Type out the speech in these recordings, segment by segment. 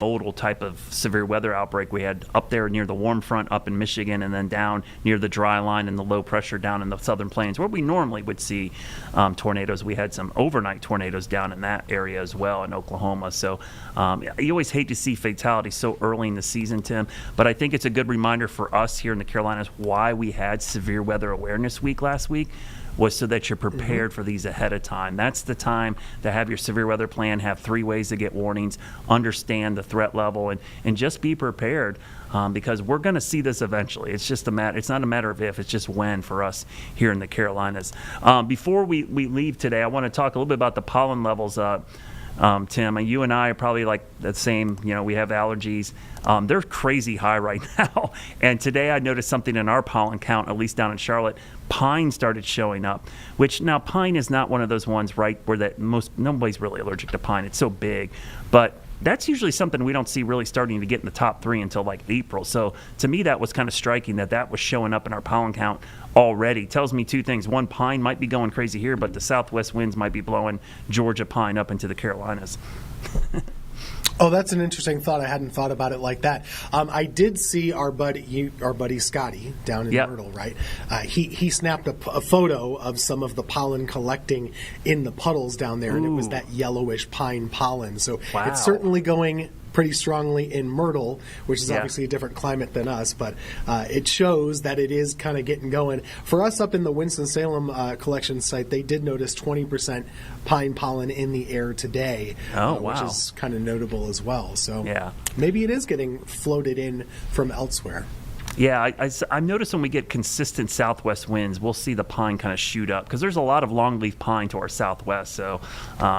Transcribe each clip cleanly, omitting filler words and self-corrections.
modal type of severe weather outbreak we had up there near the warm front up in Michigan, and then down near the dry line and the low pressure down in the southern plains where we normally would see tornadoes. We had some overnight tornadoes down in that area as well in Oklahoma. So you always hate to see fatalities so early in the season, Tim, but I think it's a good reminder for us here in the Carolinas why we had Severe Weather Awareness Week last week, was so that you're prepared for these ahead of time. That's the time to have your severe weather plan, have 3 ways to get warnings, understand the threat level, and just be prepared because we're going to see this eventually. It's just it's not a matter of if, it's just when for us here in the Carolinas. Before we leave today, I want to talk a little bit about the pollen levels. Tim, you and I are probably like the same, we have allergies. They're crazy high right now. And today I noticed something in our pollen count, at least down in Charlotte. Pine started showing up, which now pine is not one of those ones, right, where nobody's really allergic to pine. It's so big. But that's usually something we don't see really starting to get in the top 3 until like April. So to me, that was kind of striking that was showing up in our pollen count already. Tells me 2 things. One, pine might be going crazy here, but the southwest winds might be blowing Georgia pine up into the Carolinas. Oh, that's an interesting thought. I hadn't thought about it like that. I did see our buddy Scotty down in Myrtle, right? He snapped a photo of some of the pollen collecting in the puddles down there, and it was that yellowish pine pollen. So it's certainly going pretty strongly in Myrtle, which is obviously a different climate than us, but it shows that it is kind of getting going. For us up in the Winston-Salem collection site, they did notice 20% pine pollen in the air today, which is kind of notable as well. So maybe it is getting floated in from elsewhere. Yeah, I've noticed when we get consistent southwest winds, we'll see the pine kind of shoot up because there's a lot of longleaf pine to our southwest, so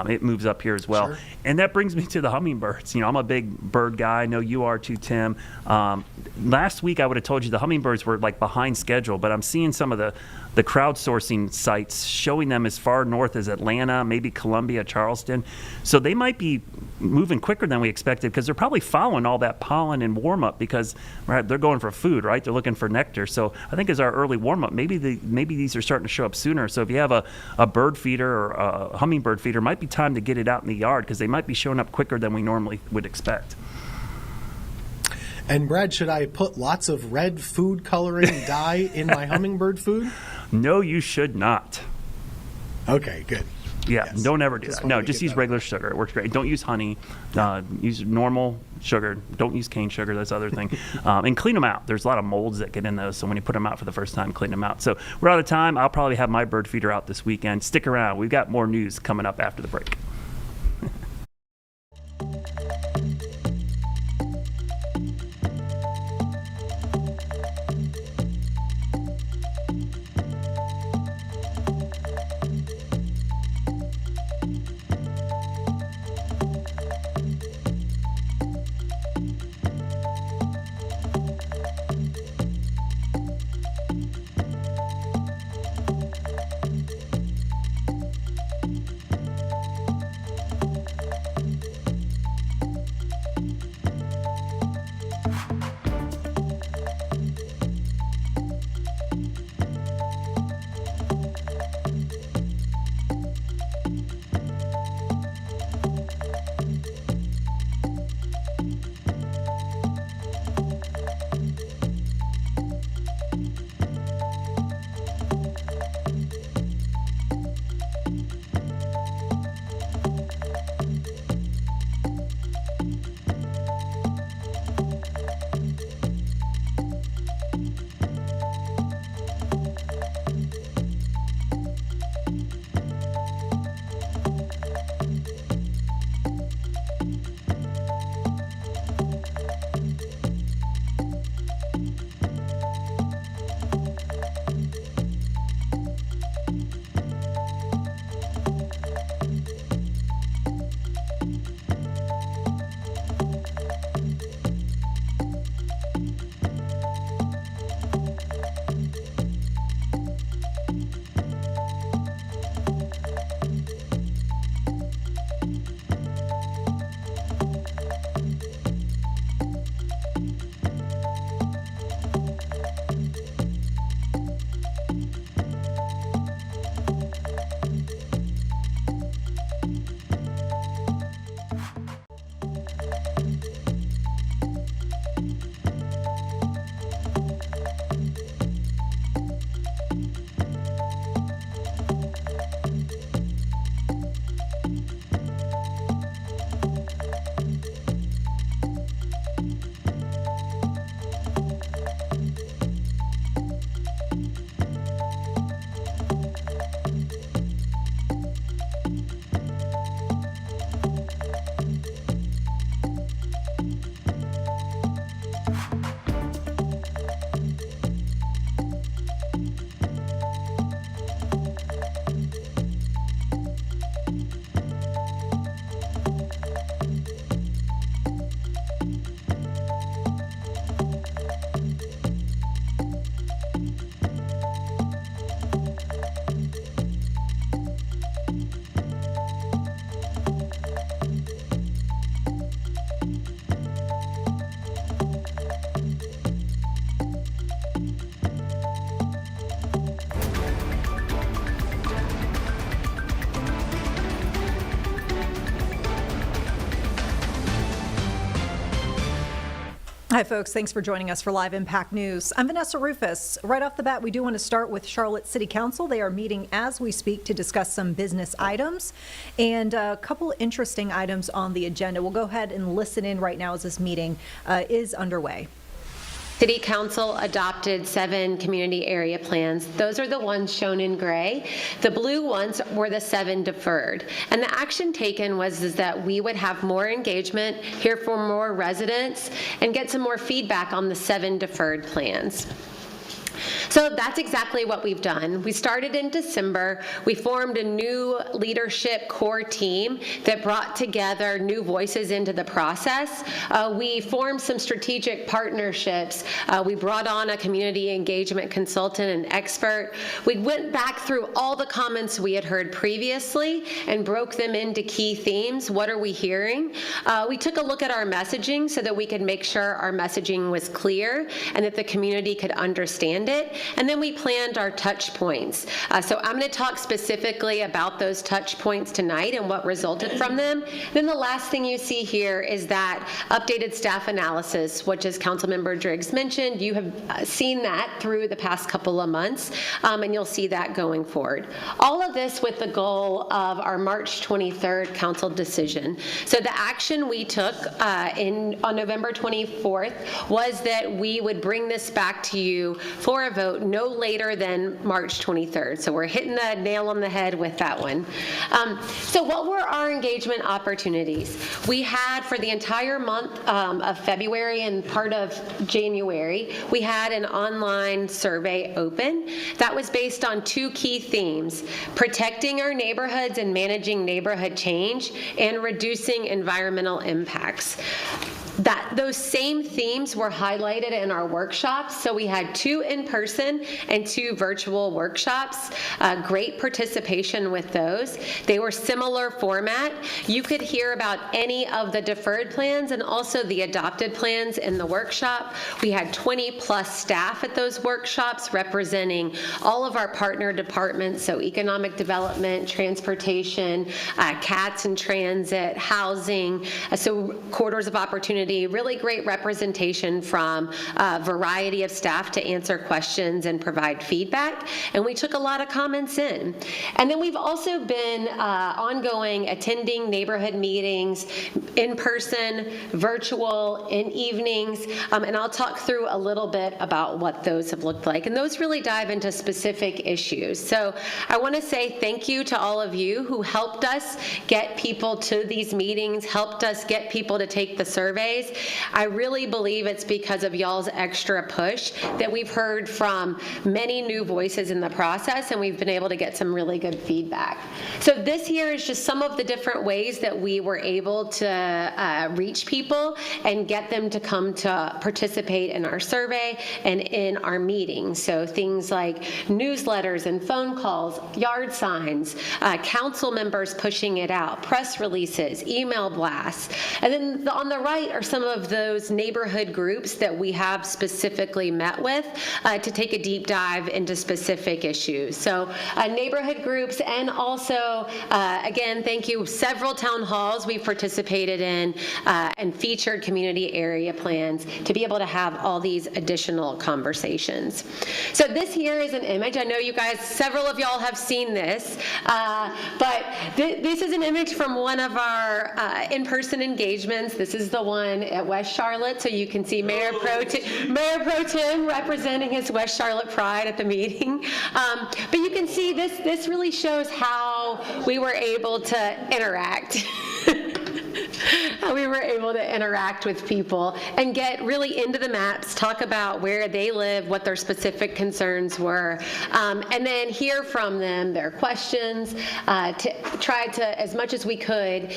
it moves up here as well. Sure. And that brings me to the hummingbirds. I'm a big bird guy. I know you are too, Tim. Last week I would have told you the hummingbirds were like behind schedule, but I'm seeing some of the crowdsourcing sites showing them as far north as Atlanta, maybe Columbia, Charleston. So they might be moving quicker than we expected because they're probably following all that pollen and warm-up because they're going for food, right? They're looking for nectar. So I think as our early warm-up, maybe these are starting to show up sooner. So if you have a bird feeder or a hummingbird feeder, it might be time to get it out in the yard because they might be showing up quicker than we normally would expect. And Brad, should I put lots of red food coloring dye in my hummingbird food? No, you should not. Okay, good. Yeah, yes. Don't ever do that. No, just use regular sugar. It works great. Don't use honey. Use normal sugar. Don't use cane sugar. That's the other thing. And clean them out. There's a lot of molds that get in those, so when you put them out for the first time, clean them out. So we're out of time. I'll probably have my bird feeder out this weekend. Stick around. We've got more news coming up after the break. Hi, folks. Thanks for joining us for Live Impact News. I'm Vanessa Rufus. Right off the bat, we do want to start with Charlotte City Council. They are meeting as we speak to discuss some business items and a couple interesting items on the agenda. We'll go ahead and listen in right now as this meeting is underway. City Council adopted 7 community area plans. Those are the ones shown in gray. The blue ones were the 7 deferred. And the action taken was that we would have more engagement, hear from more residents, and get some more feedback on the 7 deferred plans. So that's exactly what we've done. We started in December. We formed a new leadership core team that brought together new voices into the process. We formed some strategic partnerships. We brought on a community engagement consultant and expert. We went back through all the comments we had heard previously and broke them into key themes. What are we hearing? We took a look at our messaging so that we could make sure our messaging was clear and that the community could understand it. And then we planned our touch points. So I'm going to talk specifically about those touch points tonight and what resulted from them. Then the last thing you see here is that updated staff analysis, which, as Councilmember Driggs mentioned, you have seen that through the past couple of months, and you'll see that going forward. All of this with the goal of our March 23rd council decision. So the action we took on November 24th was that we would bring this back to you for a vote no later than March 23rd. So we're hitting the nail on the head with that one. So what were our engagement opportunities? We had, for the entire month of February and part of January, we had an online survey open that was based on 2 key themes: protecting our neighborhoods and managing neighborhood change, and reducing environmental impacts. Those same themes were highlighted in our workshops. So we had 2 in-person and 2 virtual workshops. Great participation with those. They were similar format. You could hear about any of the deferred plans and also the adopted plans in the workshop. We had 20+ staff at those workshops representing all of our partner departments, so economic development, transportation, CATS and transit, housing, so corridors of opportunity. Really great representation from a variety of staff to answer questions and provide feedback, and we took a lot of comments in. And then we've also been ongoing attending neighborhood meetings in person, virtual, in evenings, and I'll talk through a little bit about what those have looked like, and those really dive into specific issues. So I want to say thank you to all of you who helped us get people to these meetings, helped us get people to take the surveys. I really believe it's because of y'all's extra push that we've heard from many new voices in the process, and we've been able to get some really good feedback. So this here is just some of the different ways that we were able to reach people and get them to come to participate in our survey and in our meetings. So things like newsletters and phone calls, yard signs, council members pushing it out, press releases, email blasts. And then on the right are some of those neighborhood groups that we have specifically met with to take a deep dive into specific issues. So neighborhood groups, and also, again, thank you, several town halls we've participated in and featured community area plans to be able to have all these additional conversations. So this here is an image. I know you guys, several of y'all have seen this, but this is an image from one of our in-person engagements. This is the one at West Charlotte, so you can see Mayor Pro Tem representing his West Charlotte pride at the meeting. But you can see this really shows how we were able to interact. How we were able to interact with people and get really into the maps, talk about where they live, what their specific concerns were, and then hear from them their questions, to try to, as much as we could,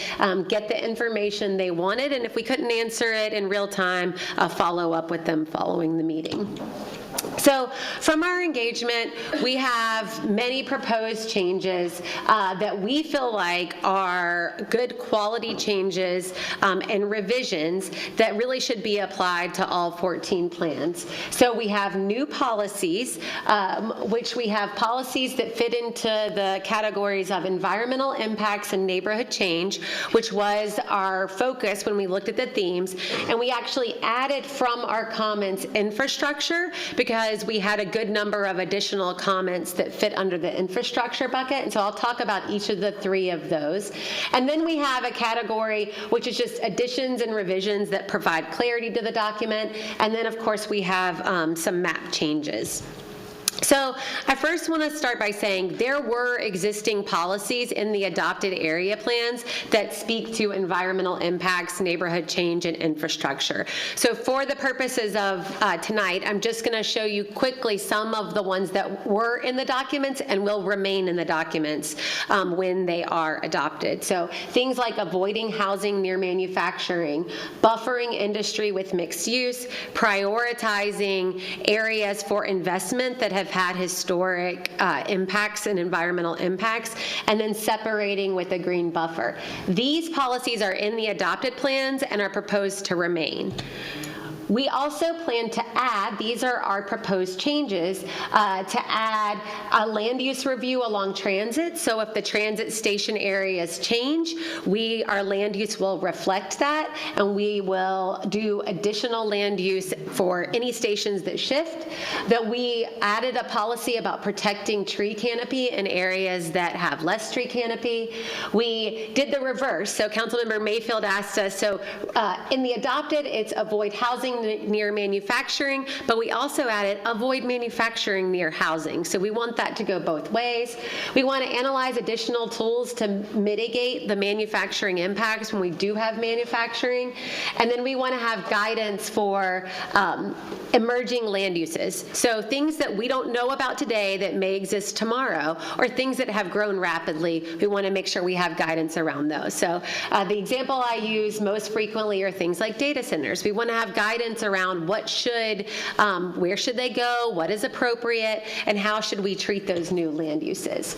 get the information they wanted, and if we couldn't answer it in real time, follow up with them following the meeting. So from our engagement, we have many proposed changes that we feel like are good quality changes and revisions that really should be applied to all 14 plans. So we have new policies, which we have policies that fit into the categories of environmental impacts and neighborhood change, which was our focus when we looked at the themes. And we actually added from our comments infrastructure, because we had a good number of additional comments that fit under the infrastructure bucket, and so I'll talk about each of the 3 of those. And then we have a category which is just additions and revisions that provide clarity to the document, and then of course we have some map changes. So I first want to start by saying there were existing policies in the adopted area plans that speak to environmental impacts, neighborhood change, and infrastructure. So for the purposes of tonight, I'm just going to show you quickly some of the ones that were in the documents and will remain in the documents when they are adopted. So things like avoiding housing near manufacturing, buffering industry with mixed use, prioritizing areas for investment that have had historic impacts and environmental impacts, and then separating with a green buffer. These policies are in the adopted plans and are proposed to remain. We also plan to add, these are our proposed changes, to add a land use review along transit. So if the transit station areas change, our land use will reflect that, and we will do additional land use for any stations that shift. That we added a policy about protecting tree canopy in areas that have less tree canopy. We did the reverse. So Councilmember Mayfield asked us, so in the adopted, it's avoid housing near manufacturing, but we also added avoid manufacturing near housing. So we want that to go both ways. We want to analyze additional tools to mitigate the manufacturing impacts when we do have manufacturing. And then we want to have guidance for emerging land uses. So things that we don't know about today that may exist tomorrow, or things that have grown rapidly, we want to make sure we have guidance around those. So the example I use most frequently are things like data centers. We want to have guidance around where should they go, what is appropriate, and how should we treat those new land uses.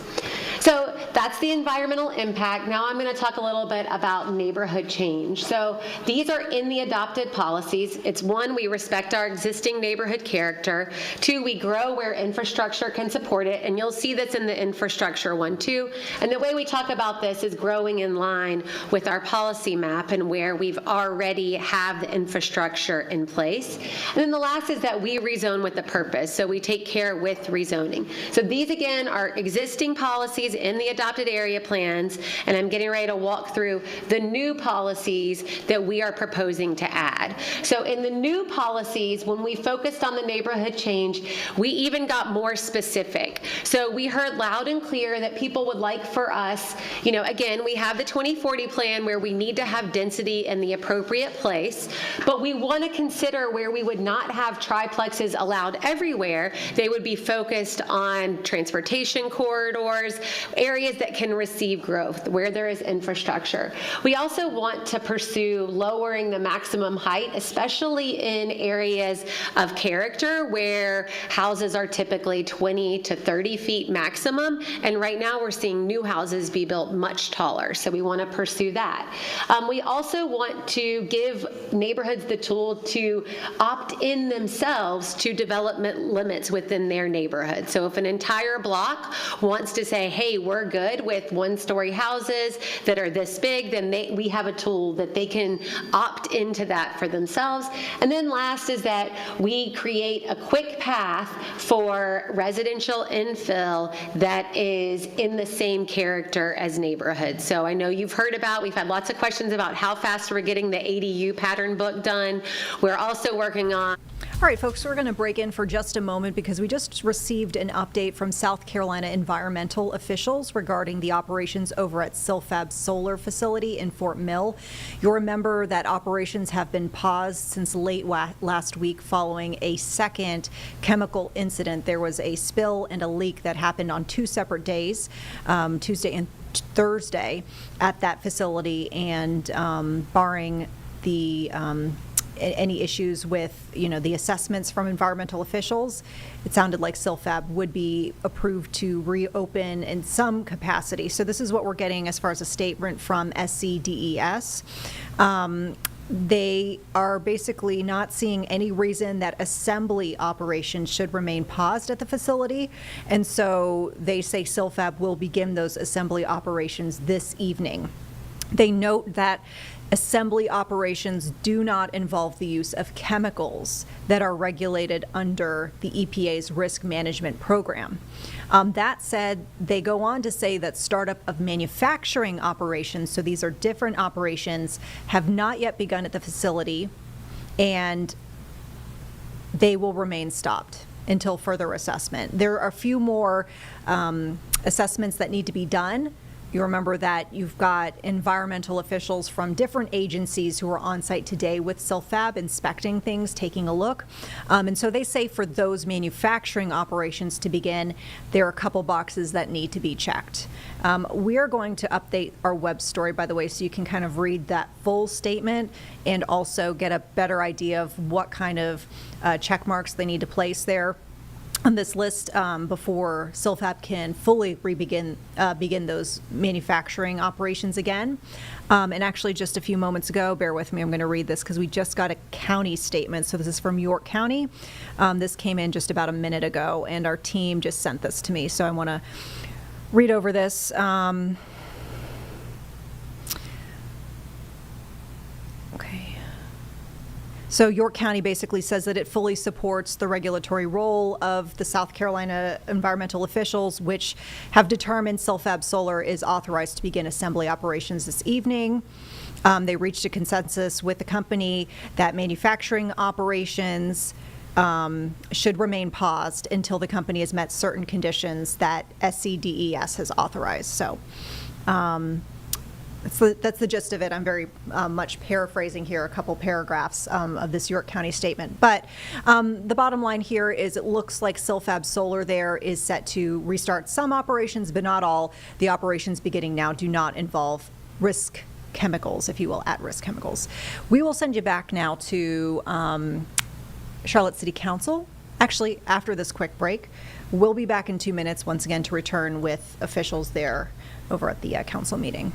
So that's the environmental impact. Now I'm going to talk a little bit about neighborhood change. So these are in the adopted policies. It's 1, we respect our existing neighborhood character. 2, we grow where infrastructure can support it, and you'll see this in the infrastructure one too. And the way we talk about this is growing in line with our policy map and where we've already have the infrastructure in place. And then the last is that we rezone with a purpose, so we take care with rezoning. So these again are existing policies in the adopted area plans, and I'm getting ready to walk through the new policies that we are proposing to add. So in the new policies, when we focused on the neighborhood change, we even got more specific. So we heard loud and clear that people would like for us, again, we have the 2040 plan where we need to have density in the appropriate place, but we want to consider where we would not have triplexes allowed everywhere. They would be focused on transportation corridors, areas that can receive growth, where there is infrastructure. We also want to pursue lowering the maximum height, especially in areas of character where houses are typically 20 to 30 feet maximum, and right now we're seeing new houses be built much taller, so we want to pursue that. We also want to give neighborhoods the tool to opt in themselves to development limits within their neighborhood. So if an entire block wants to say, hey, we're good with one-story houses that are this big, then we have a tool that they can opt into that for themselves. And then last is that we create a quick path for residential infill that is in the same character as neighborhoods. So I know you've heard about, we've had lots of questions about how fast we're getting the ADU pattern book done. We're also working on. All right, folks, we're going to break in for just a moment because we just received an update from South Carolina environmental officials regarding the operations over at Silfab Solar Facility in Fort Mill. You'll remember that operations have been paused since late last week following a second chemical incident. There was a spill and a leak that happened on 2 separate days, Tuesday and Thursday, at that facility, and barring the any issues with, the assessments from environmental officials. It sounded like Silfab would be approved to reopen in some capacity. So this is what we're getting as far as a statement from SCDES. They are basically not seeing any reason that assembly operations should remain paused at the facility. And so they say Silfab will begin those assembly operations this evening. They note that assembly operations do not involve the use of chemicals that are regulated under the EPA's risk management program. That said, they go on to say that startup of manufacturing operations, so these are different operations, have not yet begun at the facility, and they will remain stopped until further assessment. There are a few more assessments that need to be done. You remember that you've got environmental officials from different agencies who are on site today with Silfab inspecting things, taking a look. And so they say for those manufacturing operations to begin, there are a couple boxes that need to be checked. We are going to update our web story, by the way, so you can kind of read that full statement and also get a better idea of what kind of check marks they need to place there on this list before Silfab can fully begin those manufacturing operations again. And actually, just a few moments ago, bear with me, I'm going to read this because we just got a county statement. So this is from York County. This came in just about a minute ago, and our team just sent this to me. So I want to read over this. Okay. So York County basically says that it fully supports the regulatory role of the South Carolina environmental officials, which have determined Silfab Solar is authorized to begin assembly operations this evening. They reached a consensus with the company that manufacturing operations should remain paused until the company has met certain conditions that SCDES has authorized. So that's the gist of it. I'm very much paraphrasing here a couple paragraphs of this York County statement. But the bottom line here is it looks like Silfab Solar there is set to restart some operations, but not all. The operations beginning now do not involve risk chemicals, if you will, at-risk chemicals. We will send you back now to Charlotte City Council. Actually, after this quick break, we'll be back in 2 minutes once again to return with officials there over at the council meeting.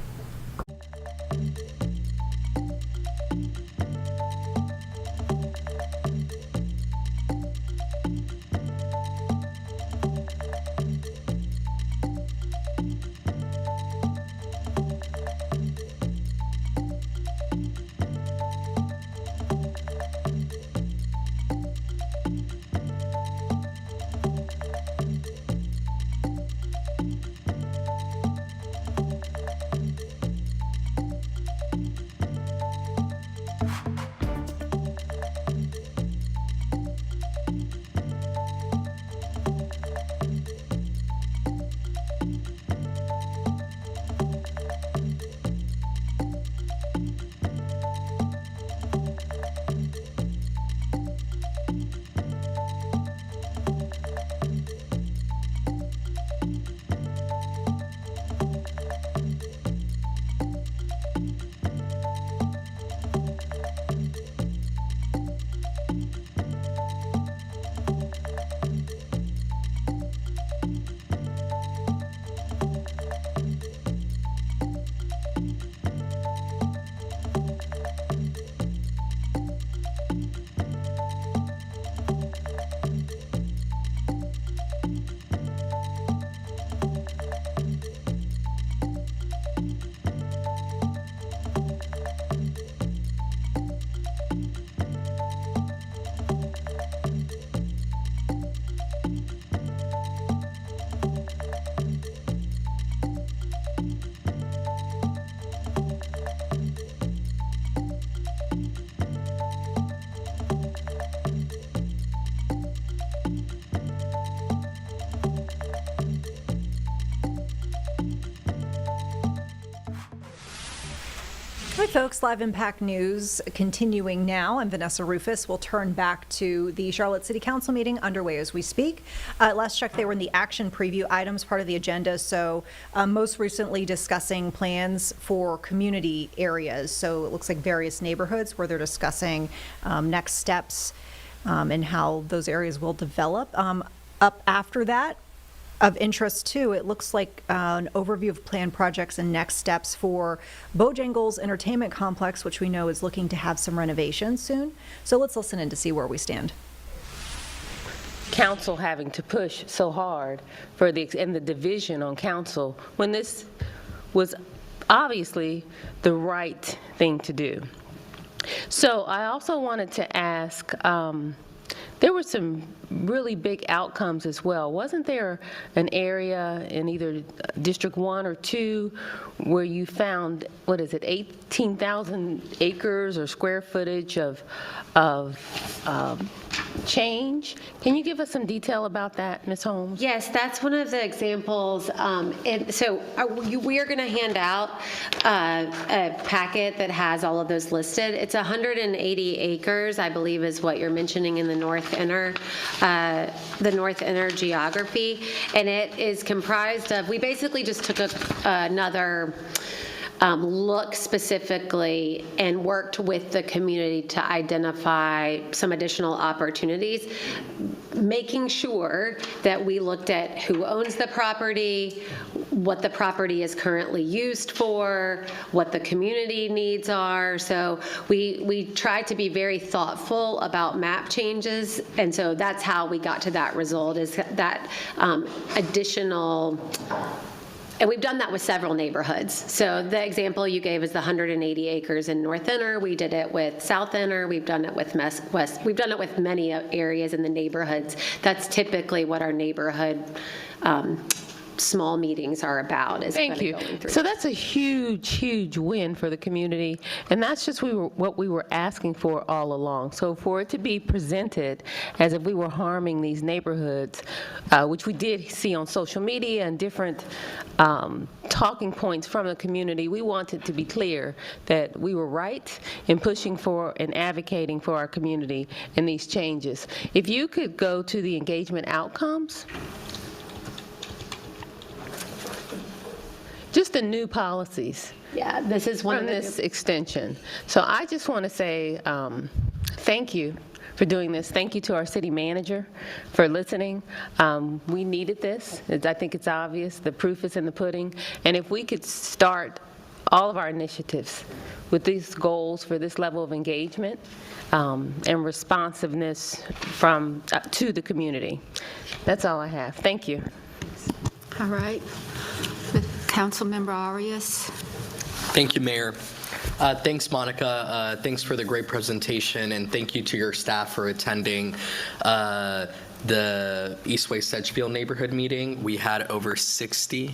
Hi, folks. Live Impact News continuing now. I'm Vanessa Rufus. We'll turn back to the Charlotte City Council meeting underway as we speak. Last check, they were in the action preview items, part of the agenda. So most recently discussing plans for community areas. So it looks like various neighborhoods where they're discussing next steps and how those areas will develop. Up after that, of interest too, it looks like an overview of planned projects and next steps for Bojangles Entertainment Complex, which we know is looking to have some renovations soon. So let's listen in to see where we stand. Council having to push so hard for the division on council when this was obviously the right thing to do. So I also wanted to ask, there were some really big outcomes as well. Wasn't there an area in either District 1 or 2 where you found, 18,000 acres or square footage of change? Can you give us some detail about that, Ms. Holmes? Yes, that's one of the examples. We are going to hand out a packet that has all of those listed. It's 180 acres, I believe, is what you're mentioning in the North Inner geography, and it is comprised of. We basically just took another look specifically and worked with the community to identify some additional opportunities, making sure that we looked at who owns the property, what the property is currently used for, what the community needs are. So we tried to be very thoughtful about map changes, and so that's how we got to that result, is that additional. And we've done that with several neighborhoods. So the example you gave is the 180 acres in North Inner. We did it with South Inner. We've done it with West. We've done it with many areas in the neighborhoods. That's typically what our neighborhood small meetings are about. Thank you. So that's a huge, huge win for the community, and that's just what we were asking for all along. So for it to be presented as if we were harming these neighborhoods, which we did see on social media and different talking points from the community, we wanted to be clear that we were right in pushing for and advocating for our community and these changes. If you could go to the engagement outcomes. Just the new policies. Yeah, this is one from of the this extension. So I just want to say thank you for doing this. Thank you to our city manager for listening. We needed this. I think it's obvious. The proof is in the pudding. And if we could start all of our initiatives with these goals for this level of engagement and responsiveness from to the community. That's all I have. Thank you. All right. Councilmember Arias. Thank you, Mayor. Thanks, Monica. Thanks for the great presentation, and thank you to your staff for attending the Eastway Sedgefield neighborhood meeting. We had over 60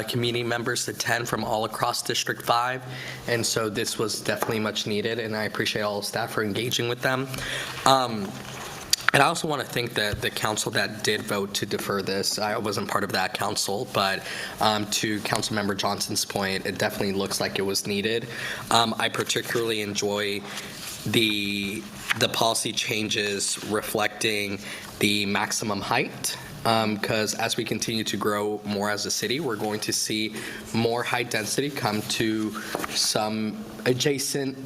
community members attend from all across District 5, and so this was definitely much needed, and I appreciate all staff for engaging with them. And I also want to thank the council that did vote to defer this. I wasn't part of that council, but to Councilmember Johnson's point, it definitely looks like it was needed. I particularly enjoy the policy changes reflecting the maximum height, because as we continue to grow more as a city, we're going to see more high density come to some adjacent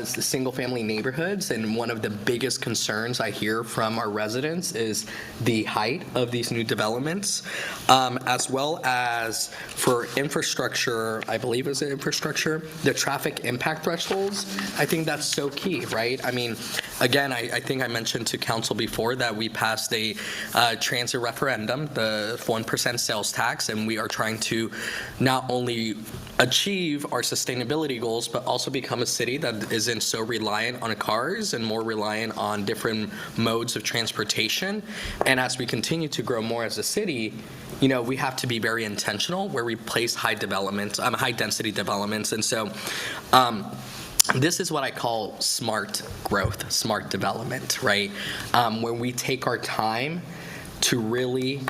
single-family neighborhoods, and one of the biggest concerns I hear from our residents is the height of these new developments, as well as for infrastructure. I believe is it infrastructure, the traffic impact thresholds. I think that's so key, right? I mean, again, I think I mentioned to council before that we passed a transit referendum, the 1% sales tax, and we are trying to not only achieve our sustainability goals, but also become a city that isn't so reliant on cars and more reliant on different modes of transportation. And as we continue to grow more as a city, you know, we have to be very intentional where we place high density developments. And so this is what I call smart growth, smart development, right? Where we take our time to really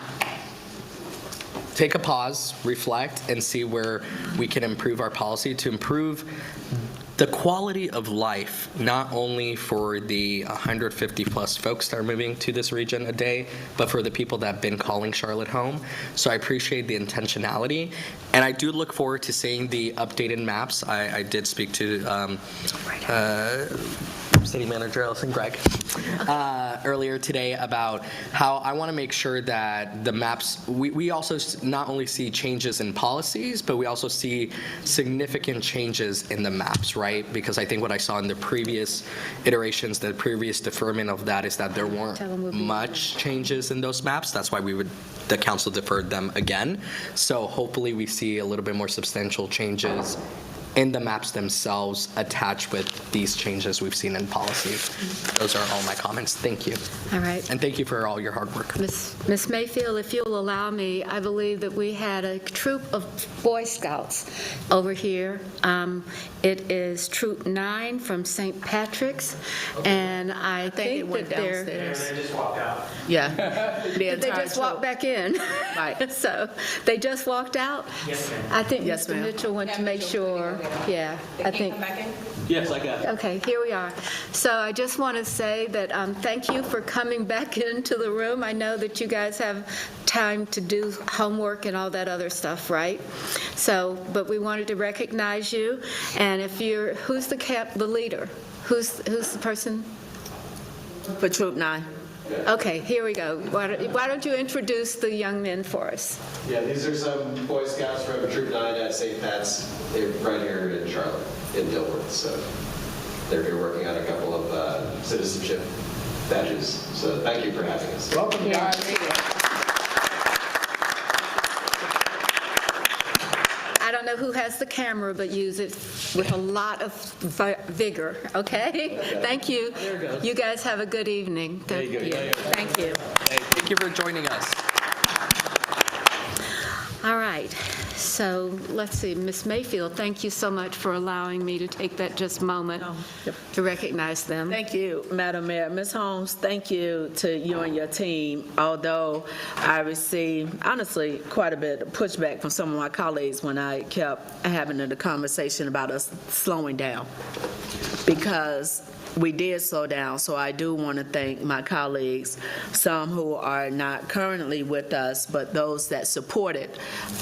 take a pause, reflect, and see where we can improve our policy to improve the quality of life, not only for the 150 plus folks that are moving to this region a day, but for the people that have been calling Charlotte home. So I appreciate the intentionality, and I do look forward to seeing the updated maps. I did speak to City Manager Ellison Gregg earlier today about how I want to make sure that the maps, we also not only see changes in policies, but we also see significant changes in the maps, right? Because I think what I saw in the previous iterations, the previous deferment of that is that there weren't much changes in those maps. That's why the council deferred them again. So hopefully we see a little bit more substantial changes in the maps themselves attached with these changes we've seen in policy. Those are all my comments. Thank you. All right. And thank you for all your hard work. Miss Mayfield, if you'll allow me, I believe that we had a troop of Boy Scouts over here. It is Troop 9 from St. Patrick's, and I think that they're... downstairs. They just walked out. Yeah. They just walked back in. Right. So they just walked out? Yes, ma'am. I think Yes, Mr. ma'am. Mitchell went to make sure. Yeah, I think. Yes, I got it. Okay, here we are. So I just want to say that thank you for coming back into the room. I know that you guys have time to do homework and all that other stuff, right? So, but we wanted to recognize you. And if you're, who's the leader? Who's the person? For Troop 9. Okay, here we go. Why don't you introduce the young men for us? Yeah, these are some Boy Scouts from Troop 9 at St. Pat's, right here in Charlotte, in Dilworth. So they're here working on a couple of citizenship badges. So thank you for having us. Welcome, guys. I don't know who has the camera, but use it with a lot of vigor, okay? Thank you. You guys have a good evening. Thank you. Thank you for joining us. All right, so let's see, Ms. Mayfield, thank you so much for allowing me to take that just moment to recognize them. Thank you, Madam Mayor. Ms. Holmes, thank you to you and your team. Although I received, honestly, quite a bit of pushback from some of my colleagues when I kept having the conversation about us slowing down, because we did slow down. So I do want to thank my colleagues, some who are not currently with us, but those that supported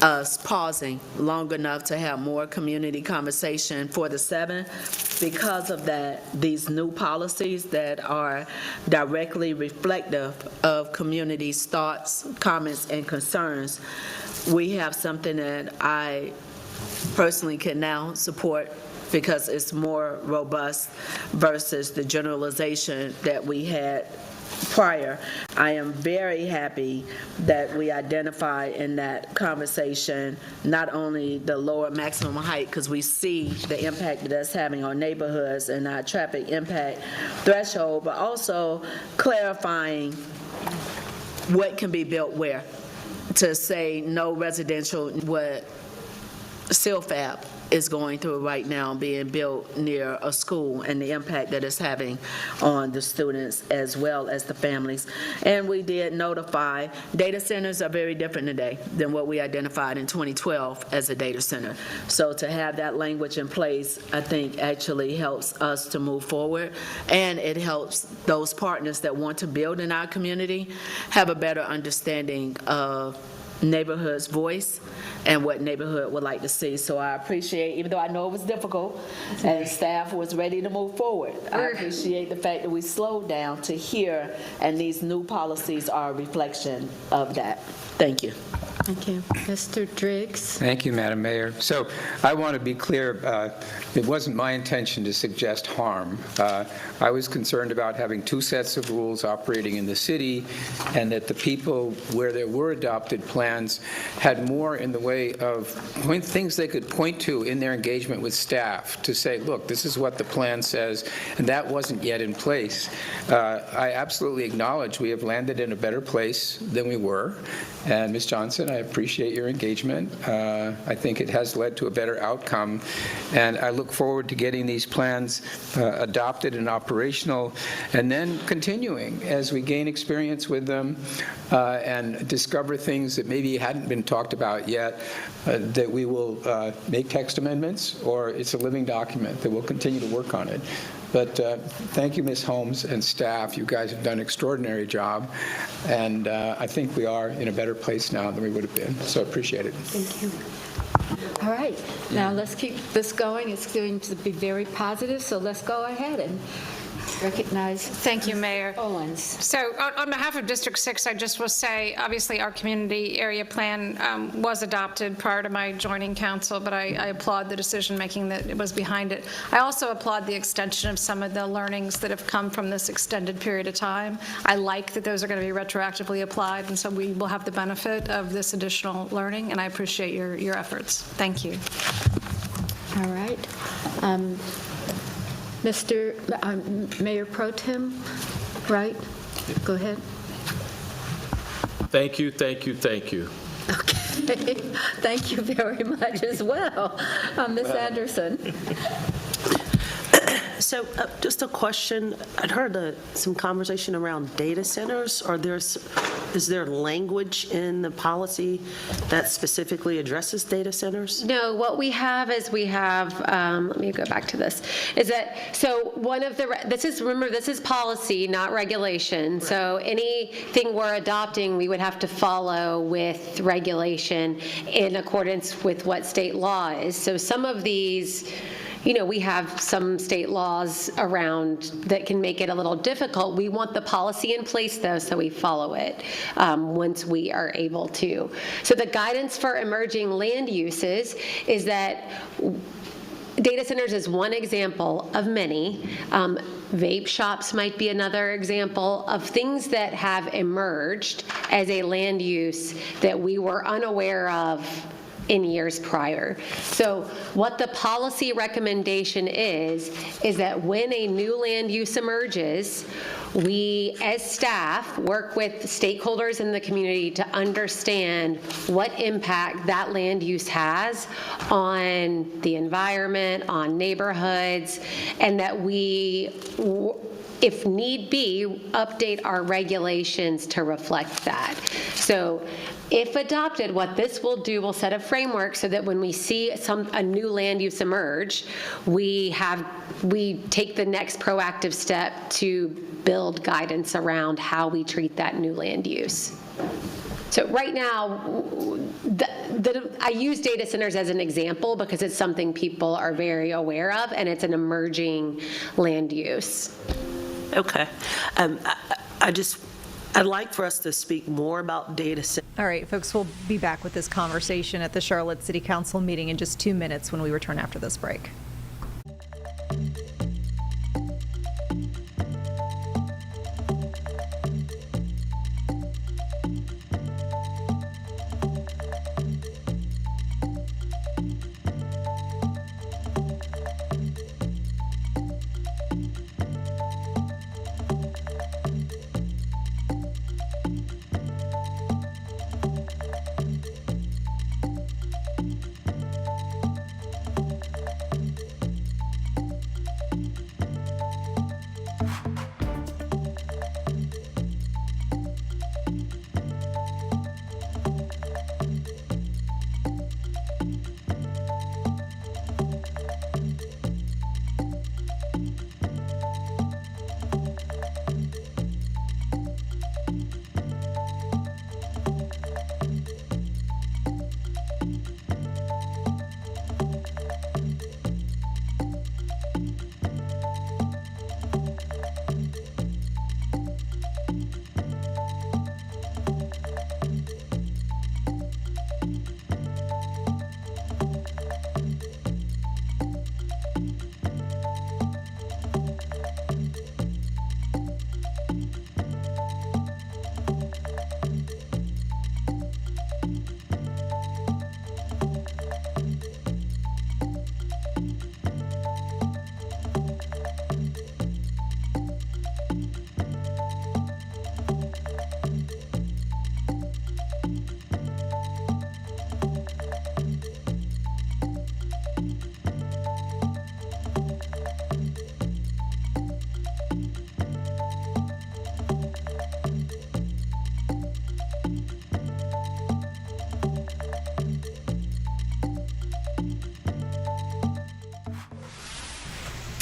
us pausing long enough to have more community conversation for the 7th. Because of that, these new policies that are directly reflective of community's thoughts, comments, and concerns, we have something that I personally can now support, because it's more robust versus the generalization that we had prior. I am very happy that we identify in that conversation not only the lower maximum height, because we see the impact that that's having on neighborhoods and our traffic impact threshold, but also clarifying what can be built where. To say no residential, what CILFAB is going through right now, being built near a school, and the impact that it's having on the students as well as the families. And we did notify, data centers are very different today than what we identified in 2012 as a data center. So to have that language in place, I think actually helps us to move forward, and it helps those partners that want to build in our community have a better understanding of neighborhood's voice and what neighborhood would like to see. So I appreciate, even though I know it was difficult and staff was ready to move forward, I appreciate the fact that we slowed down to hear, and these new policies are a reflection of that. Thank you. Thank you. Mr. Driggs? Thank you, Madam Mayor. So I want to be clear, it wasn't my intention to suggest harm. I was concerned about having two sets of rules operating in the city, and that the people where there were adopted plans had more in the way of things they could point to in their engagement with staff to say, look, this is what the plan says, and that wasn't yet in place. I absolutely acknowledge we have landed in a better place than we were, and Ms. Johnson, I appreciate your engagement. I think it has led to a better outcome, and I look forward to getting these plans adopted and operational, and then continuing as we gain experience with them and discover things that maybe hadn't been talked about yet, that we will make text amendments, or it's a living document that we'll continue to work on it. But thank you, Ms. Holmes and staff. You guys have done an extraordinary job, and I think we are in a better place now than we would have been. So I appreciate it. Thank you. All right, now let's keep this going. It's going to be very positive, so let's go ahead and recognize. Thank you, Mayor. Owens. So on behalf of District 6, I just will say, obviously, our community area plan was adopted prior to my joining council, but I applaud the decision-making that it was behind it. I also applaud the extension of some of the learnings that have come from this extended period of time. I like that those are going to be retroactively applied, and so we will have the benefit of this additional learning, and I appreciate your efforts. Thank you. All right. Mr. Mayor Pro Tem, right? Go ahead. Thank you, thank you, thank you. Okay. Thank you very much as well. Ms. Anderson. So just a question. I'd heard some conversation around data centers. Is there language in the policy that specifically addresses data centers? No, what we have is let me go back to this, is that, so one of this is policy, not regulation. Right. So anything we're adopting, we would have to follow with regulation in accordance with what state law is. So some of these, we have some state laws around that can make it a little difficult. We want the policy in place, though, so we follow it once we are able to. So the guidance for emerging land uses is that data centers is one example of many. Vape shops might be another example of things that have emerged as a land use that we were unaware of in years prior. So what the policy recommendation is that when a new land use emerges, we as staff work with stakeholders in the community to understand what impact that land use has on the environment, on neighborhoods, and that we, if need be, update our regulations to reflect that. So if adopted, what this will do, will set a framework so that when we see a new land use emerge, we take the next proactive step to build guidance around how we treat that new land use. So right now, I use data centers as an example because it's something people are very aware of, and it's an emerging land use. Okay. I'd like for us to speak more about data centers. All right, folks, we'll be back with this conversation at the Charlotte City Council meeting in just 2 minutes when we return after this break.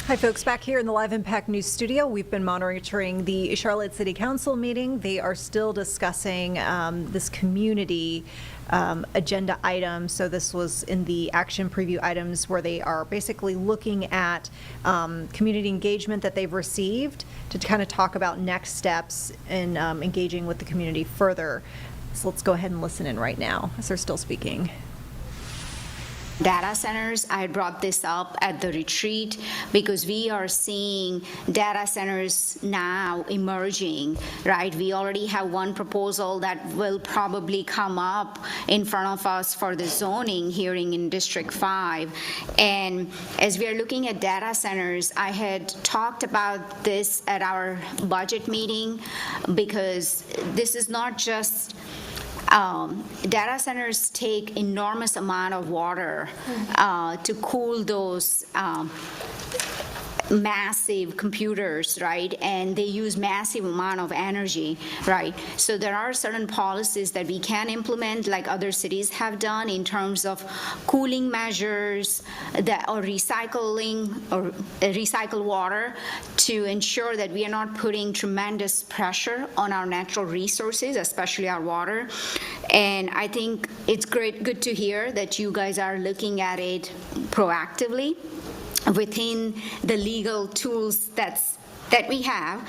Hi, folks. Back here in the Live Impact News studio, we've been monitoring the Charlotte City Council meeting. They are still discussing this community agenda item. So this was in the action preview items where they are basically looking at community engagement that they've received to kind of talk about next steps in engaging with the community further. So let's go ahead and listen in right now as they're still speaking. Data centers, I brought this up at the retreat because we are seeing data centers now emerging, right? We already have one proposal that will probably come up in front of us for the zoning hearing in District 5. And as we are looking at data centers, I had talked about this at our budget meeting because this is not just data centers take enormous amount of water to cool those massive computers, right? And they use massive amount of energy, right? So there are certain policies that we can implement like other cities have done in terms of cooling measures that or recycling or recycle water to ensure that we are not putting tremendous pressure on our natural resources, especially our water. And I think it's good to hear that you guys are looking at it proactively within the legal tools that we have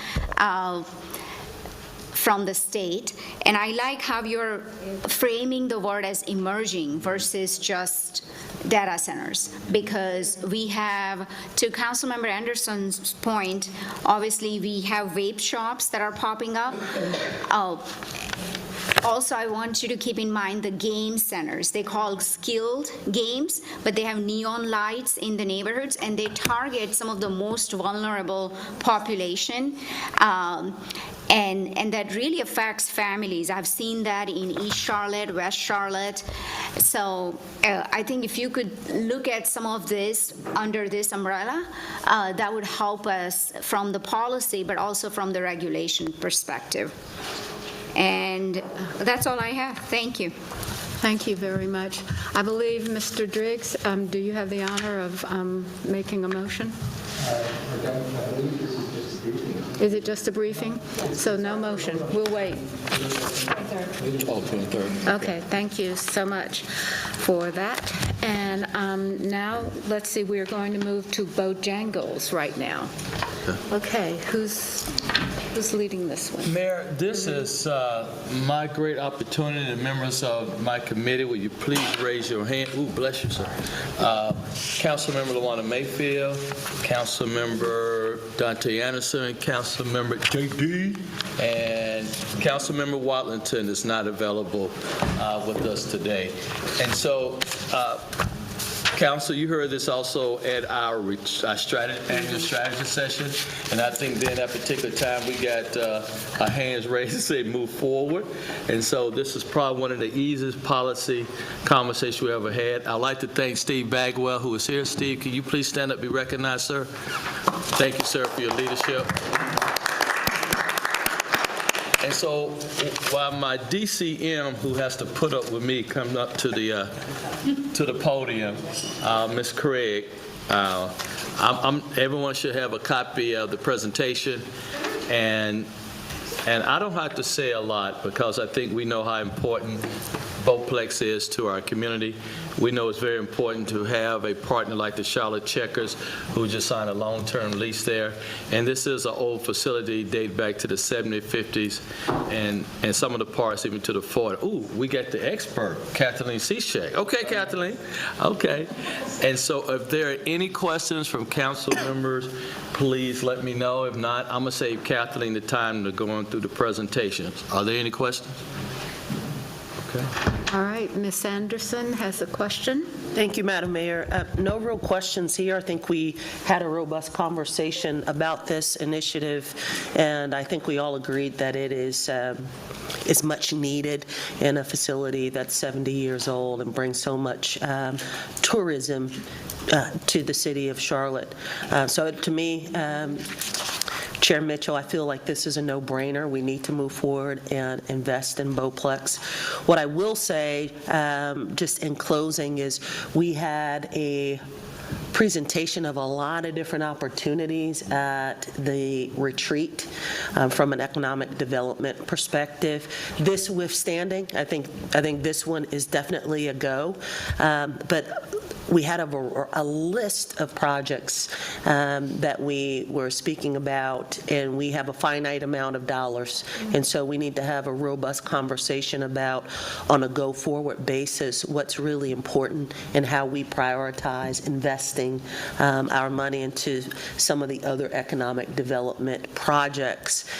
from the state. And I like how you're framing the word as emerging versus just data centers, because we have, to Councilmember Anderson's point, obviously we have vape shops that are popping up. Also, I want you to keep in mind the game centers. They call skilled games, but they have neon lights in the neighborhoods, and they target some of the most vulnerable population. And that really affects families. I've seen that in East Charlotte, West Charlotte. So I think if you could look at some of this under this umbrella, that would help us from the policy, but also from the regulation perspective. And that's all I have. Thank you. Thank you very much. I believe, Mr. Driggs, do you have the honor of making a motion? Is it just a briefing? So no motion. We'll wait. Okay, thank you so much for that. And now, let's see, we're going to move to Bojangles right now. Okay, who's leading this one? Mayor, this is my great opportunity, and members of my committee, will you please raise your hand? Ooh, bless you, sir. Councilmember LaWanda Mayfield, Councilmember Dante Anderson, Councilmember JD, and Councilmember Watlington is not available with us today. And so, Council, you heard this also at our annual strategy session, and I think then at that particular time we got our hands raised to say move forward. And so this is probably one of the easiest policy conversations we ever had. I'd like to thank Steve Bagwell, who is here. Steve, can you please stand up and be recognized, sir? Thank you, sir, for your leadership. And so while my DCM, who has to put up with me, comes up to the podium, Ms. Craig, everyone should have a copy of the presentation. And I don't have to say a lot because I think we know how important Bowplex is to our community. We know it's very important to have a partner like the Charlotte Checkers, who just signed a long-term lease there. And this is an old facility, date back to the 70s, 50s, and some of the parts even to the 40s. Ooh, we got the expert, Kathleen Seashak. Okay, Kathleen. Okay. And so if there are any questions from council members, please let me know. If not, I'm going to save Kathleen the time to go on through the presentations. Are there any questions? Okay. All right, Ms. Anderson has a question. Thank you, Madam Mayor. No real questions here. I think we had a robust conversation about this initiative, and I think we all agreed that it is much needed in a facility that's 70 years old and brings so much tourism to the city of Charlotte. So to me, Chair Mitchell, I feel like this is a no-brainer. We need to move forward and invest in Bowplex. What I will say, just in closing, is we had a presentation of a lot of different opportunities at the retreat from an economic development perspective. This withstanding, I think this one is definitely a go. But we had a list of projects that we were speaking about, and we have a finite amount of dollars. And so we need to have a robust conversation about, on a go-forward basis, what's really important and how we prioritize investing our money into some of the other economic development projects.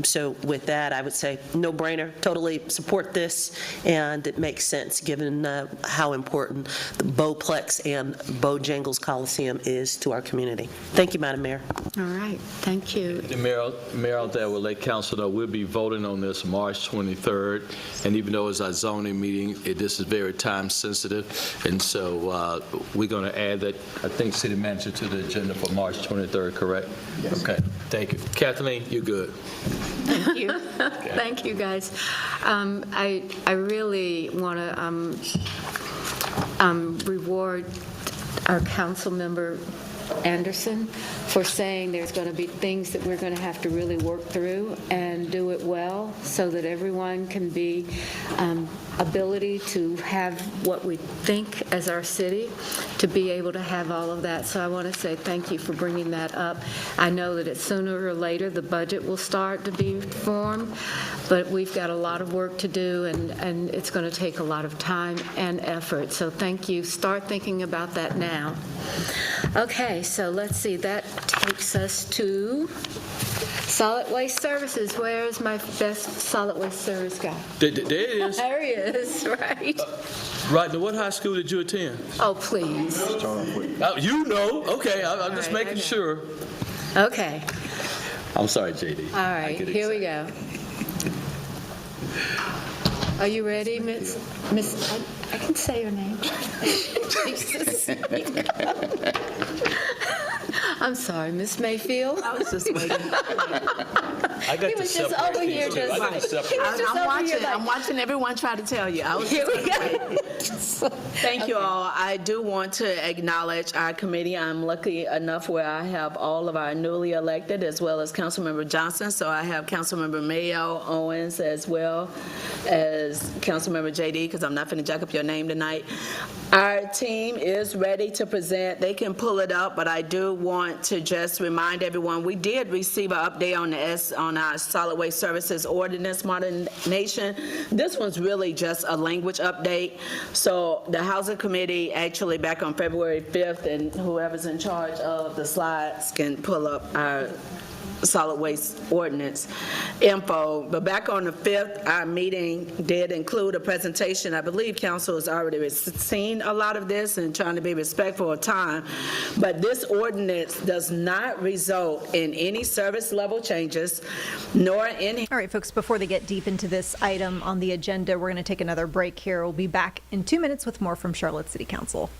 So with that, I would say no-brainer, totally support this, and it makes sense given how important the Bowplex and Bojangles Coliseum is to our community. Thank you, Madam Mayor. All right, thank you. The Mayor out there will let council know we'll be voting on this March 23rd, and even though it's our zoning meeting, this is very time sensitive, and so we're going to add that, I think, City Manager to the agenda for March 23rd, correct? Yes. Okay, thank you. Kathleen, you're good. Thank you. Thank you, guys. I really want to reward our council member Anderson for saying there's going to be things that we're going to have to really work through and do it well so that everyone can be ability to have what we think as our city, to be able to have all of that. So I want to say thank you for bringing that up. I know that it's sooner or later the budget will start to be formed, but we've got a lot of work to do, and it's going to take a lot of time and effort. So thank you. Start thinking about that now. Okay, so let's see. That takes us to solid waste services. Where's my best solid waste service guy? There it is. There he is, right? Right, now what high school did you attend? Oh, please. You know. Okay, I'm just making sure. Okay. I'm sorry, JD. All right, here we go. Are you ready, Miss? I can say your name. Jesus. I'm sorry, Miss Mayfield. I was just waiting. I got He was just over here I'm watching everyone try to tell you. Here we go. Thank you all. I do want to acknowledge our committee. I'm lucky enough where I have all of our newly elected as well as Councilmember Johnson. So I have Councilmember Mayo Owens as well as Councilmember JD, because I'm not going to jack up your name tonight. Our team is ready to present. They can pull it up, but I do want to just remind everyone we did receive an update on our solid waste services ordinance modernization. This one's really just a language update. So the Housing Committee actually back on February 5th, and whoever's in charge of the slides can pull up our solid waste ordinance info. But back on the 5th, our meeting did include a presentation. I believe council has already seen a lot of this and trying to be respectful of time. But this ordinance does not result in any service level changes, nor any... All right, folks, before they get deep into this item on the agenda, we're going to take another break here. We'll be back in 2 minutes with more from Charlotte City Council.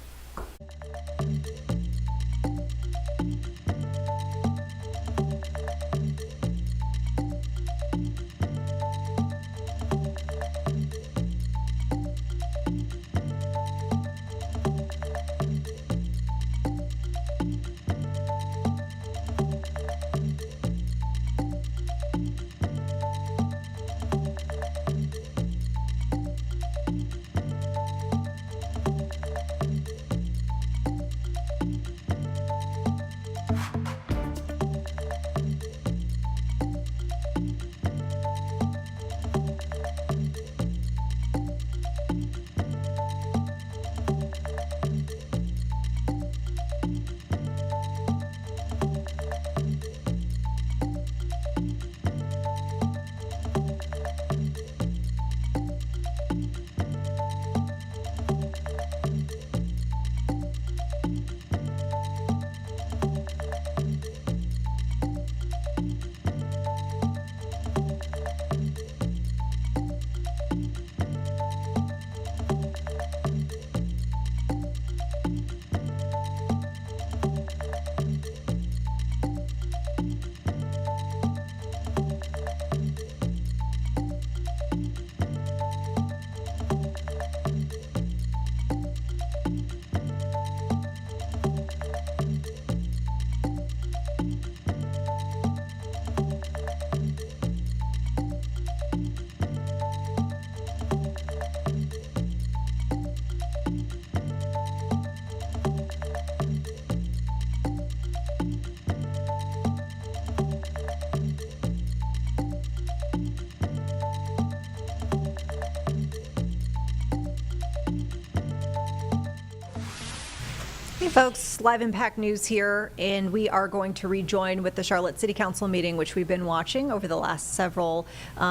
Hey folks, Live Impact News here, and we are going to rejoin with the Charlotte City Council meeting, which we've been watching over the last several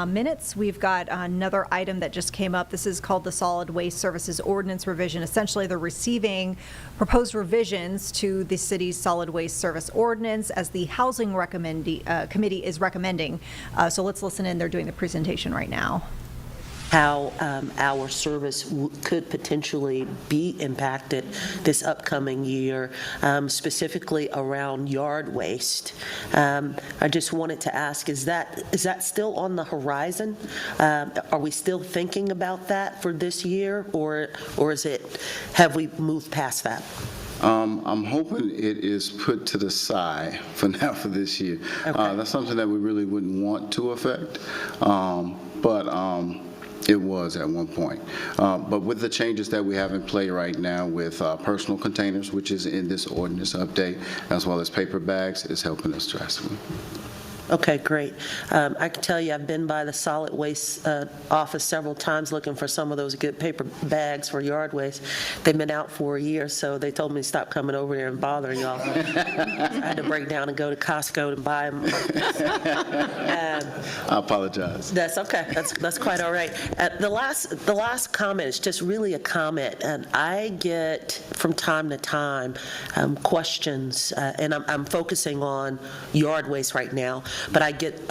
minutes. We've got another item that just came up. This is called the Solid Waste Services Ordinance Revision. Essentially, they're receiving proposed revisions to the city's solid waste service ordinance as the Housing Committee is recommending. So let's listen in. They're doing the presentation right now. How our service could potentially be impacted this upcoming year, specifically around yard waste. I just wanted to ask, is that still on the horizon? Are we still thinking about that for this year, or have we moved past that? I'm hoping it is put to the side for now for this year. Okay. That's something that we really wouldn't want to affect, but it was at one point. But with the changes that we have in play right now with personal containers, which is in this ordinance update, as well as paper bags, is helping us drastically. Okay, great. I can tell you I've been by the solid waste office several times looking for some of those good paper bags for yard waste. They've been out for a year, so they told me to stop coming over there and bothering y'all. I had to break down and go to Costco to buy them. I apologize. That's okay. That's quite all right. The last comment is just really a comment, and I get from time to time questions, and I'm focusing on yard waste right now. But I get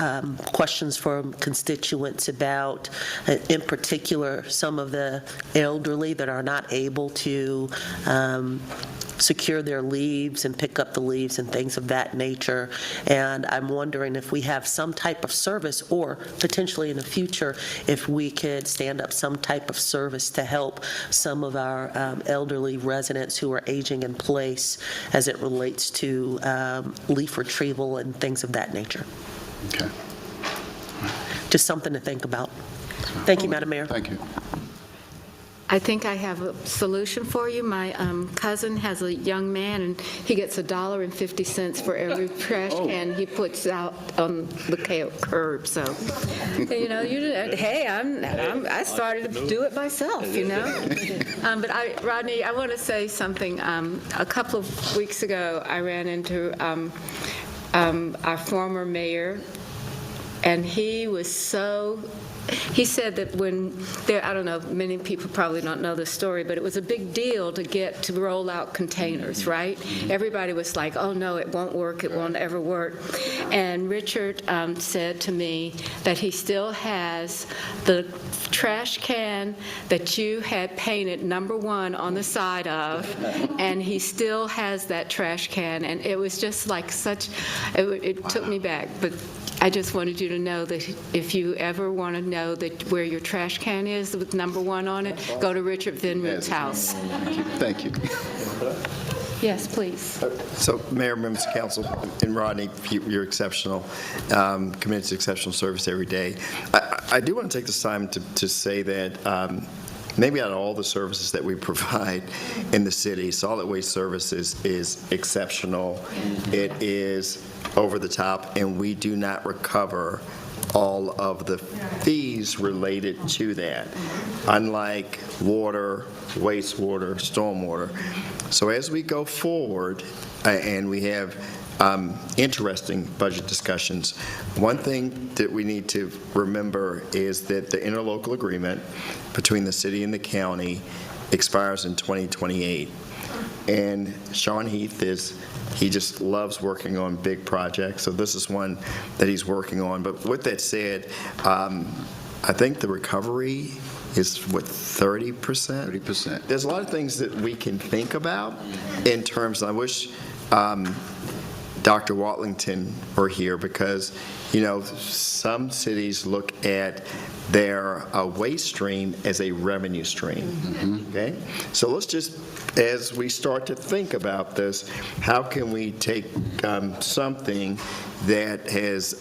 questions from constituents about, in particular, some of the elderly that are not able to secure their leaves and pick up the leaves and things of that nature. And I'm wondering if we have some type of service, or potentially in the future, if we could stand up some type of service to help some of our elderly residents who are aging in place as it relates to leaf retrieval and things of that nature. Okay. Just something to think about. Thank you, Madam Mayor. Thank you. I think I have a solution for you. My cousin has a young man, and he gets $1.50 for every trash can he puts out on the curb. So, hey, I started to do it myself, But Rodney, I want to say something. A couple of weeks ago, I ran into our former mayor, and he said that I don't know, many people probably don't know this story, but it was a big deal to roll out containers, right? Everybody was like, oh no, it won't work, it won't ever work. And Richard said to me that he still has the trash can that you had painted #1 on the side of, and he still has that trash can, and it was just like it took me back. But I just wanted you to know that if you ever want to know that where your trash can is with #1 on it, go to Richard Vinroot's house. Thank you. Yes, please. So, Mayor, members of council, and Rodney, you're exceptional, committed to exceptional service every day. I do want to take this time to say that maybe out of all the services that we provide in the city, solid waste services is exceptional. It is over the top, and we do not recover all of the fees related to that, unlike water, wastewater, stormwater. So as we go forward, and we have interesting budget discussions, one thing that we need to remember is that the interlocal agreement between the city and the county expires in 2028. And Sean Heath he just loves working on big projects, so this is one that he's working on. But with that said, I think the recovery is, 30%? 30%. There's a lot of things that we can think about in terms, I wish Dr. Watlington were here, because, some cities look at their waste stream as a revenue stream. Mm-hmm. Okay? So let's just, as we start to think about this, how can we take something that has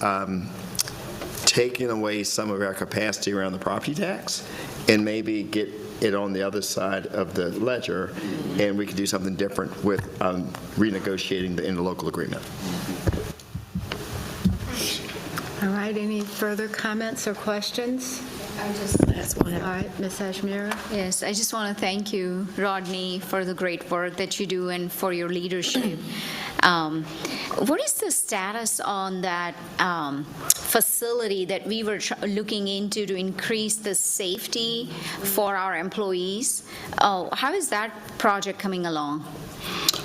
taken away some of our capacity around the property tax and maybe get it on the other side of the ledger, and we can do something different with renegotiating the interlocal agreement. All right, any further comments or questions? All right, Ms. Ashmira? Yes, I just want to thank you, Rodney, for the great work that you do and for your leadership. What is the status on that facility that we were looking into to increase the safety for our employees? How is that project coming along?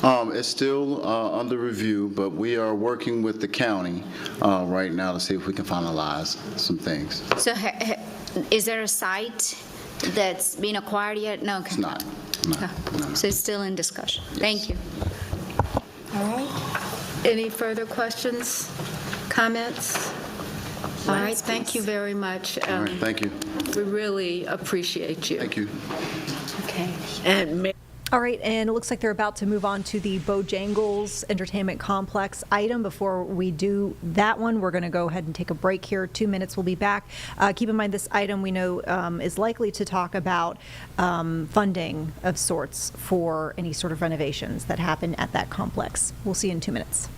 It's still under review, but we are working with the county right now to see if we can finalize some things. So is there a site that's been acquired yet? No. It's not. No. So it's still in discussion. Yes. Thank you. All right. Any further questions, comments? All right, thank you very much. All right, thank you. We really appreciate you. Thank you. Okay. And All right, and it looks like they're about to move on to the Bojangles Entertainment Complex item. Before we do that one, we're going to go ahead and take a break here. 2 minutes, we'll be back. Keep in mind this item we know is likely to talk about funding of sorts for any sort of renovations that happen at that complex. We'll see you in 2 minutes.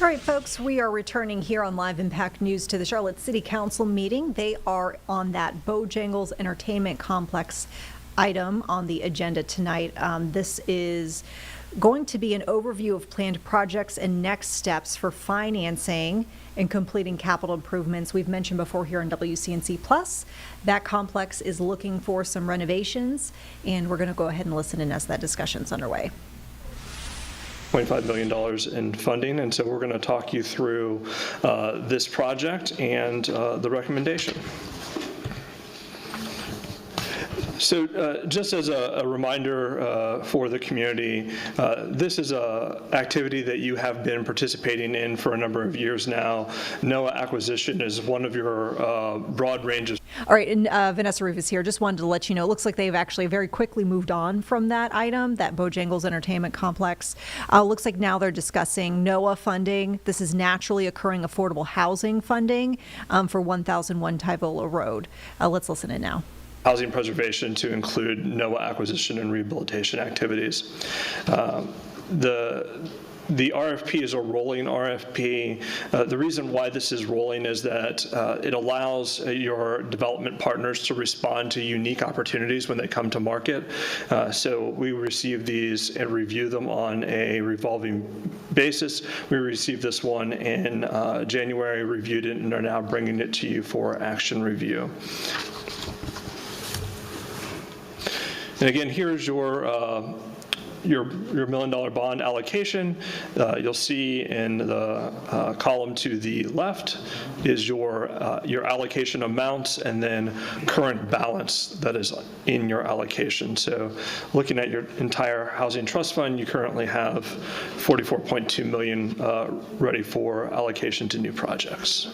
All right, folks, we are returning here on Live Impact News to the Charlotte City Council meeting. They are on that Bojangles Entertainment Complex item on the agenda tonight. This is going to be an overview of planned projects and next steps for financing and completing capital improvements. We've mentioned before here on WCNC Plus, that complex is looking for some renovations, and we're going to go ahead and listen in as that discussion's underway. $25 million in funding, and so we're going to talk you through this project and the recommendation. So just as a reminder for the community, this is an activity that you have been participating in for a number of years now. NOAA acquisition is one of your broad ranges. All right, and Vanessa Rufus here. Just wanted to let you know, it looks like they've actually very quickly moved on from that item, that Bojangles Entertainment Complex. Looks like now they're discussing NOAA funding. This is naturally occurring affordable housing funding for 1001 Tyvola Road. Let's listen in now. Housing preservation to include NOAA acquisition and rehabilitation activities. The RFP is a rolling RFP. The reason why this is rolling is that it allows your development partners to respond to unique opportunities when they come to market. So we receive these and review them on a revolving basis. We received this one in January, reviewed it, and are now bringing it to you for action review. And again, here's your your $1 million bond allocation. You'll see in the column to the left is your allocation amounts and then current balance that is in your allocation. So looking at your entire housing trust fund, you currently have $44.2 million ready for allocation to new projects.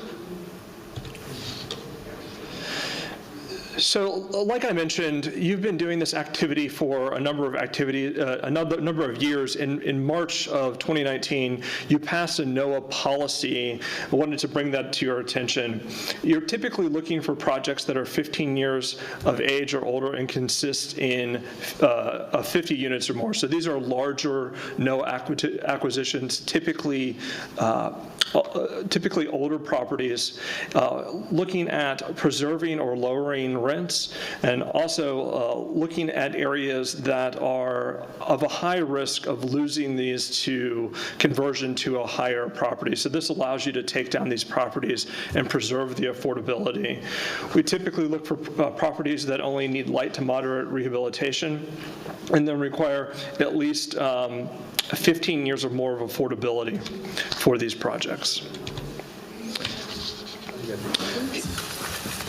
So, like I mentioned, you've been doing this activity for a number of years. In March of 2019, you passed a NOAA policy. I wanted to bring that to your attention. You're typically looking for projects that are 15 years of age or older and consist of 50 units or more. So these are larger NOAA acquisitions, typically older properties, looking at preserving or lowering rents, and also looking at areas that are of a high risk of losing these to conversion to a higher property. So this allows you to take down these properties and preserve the affordability. We typically look for properties that only need light to moderate rehabilitation and then require at least 15 years or more of affordability for these projects.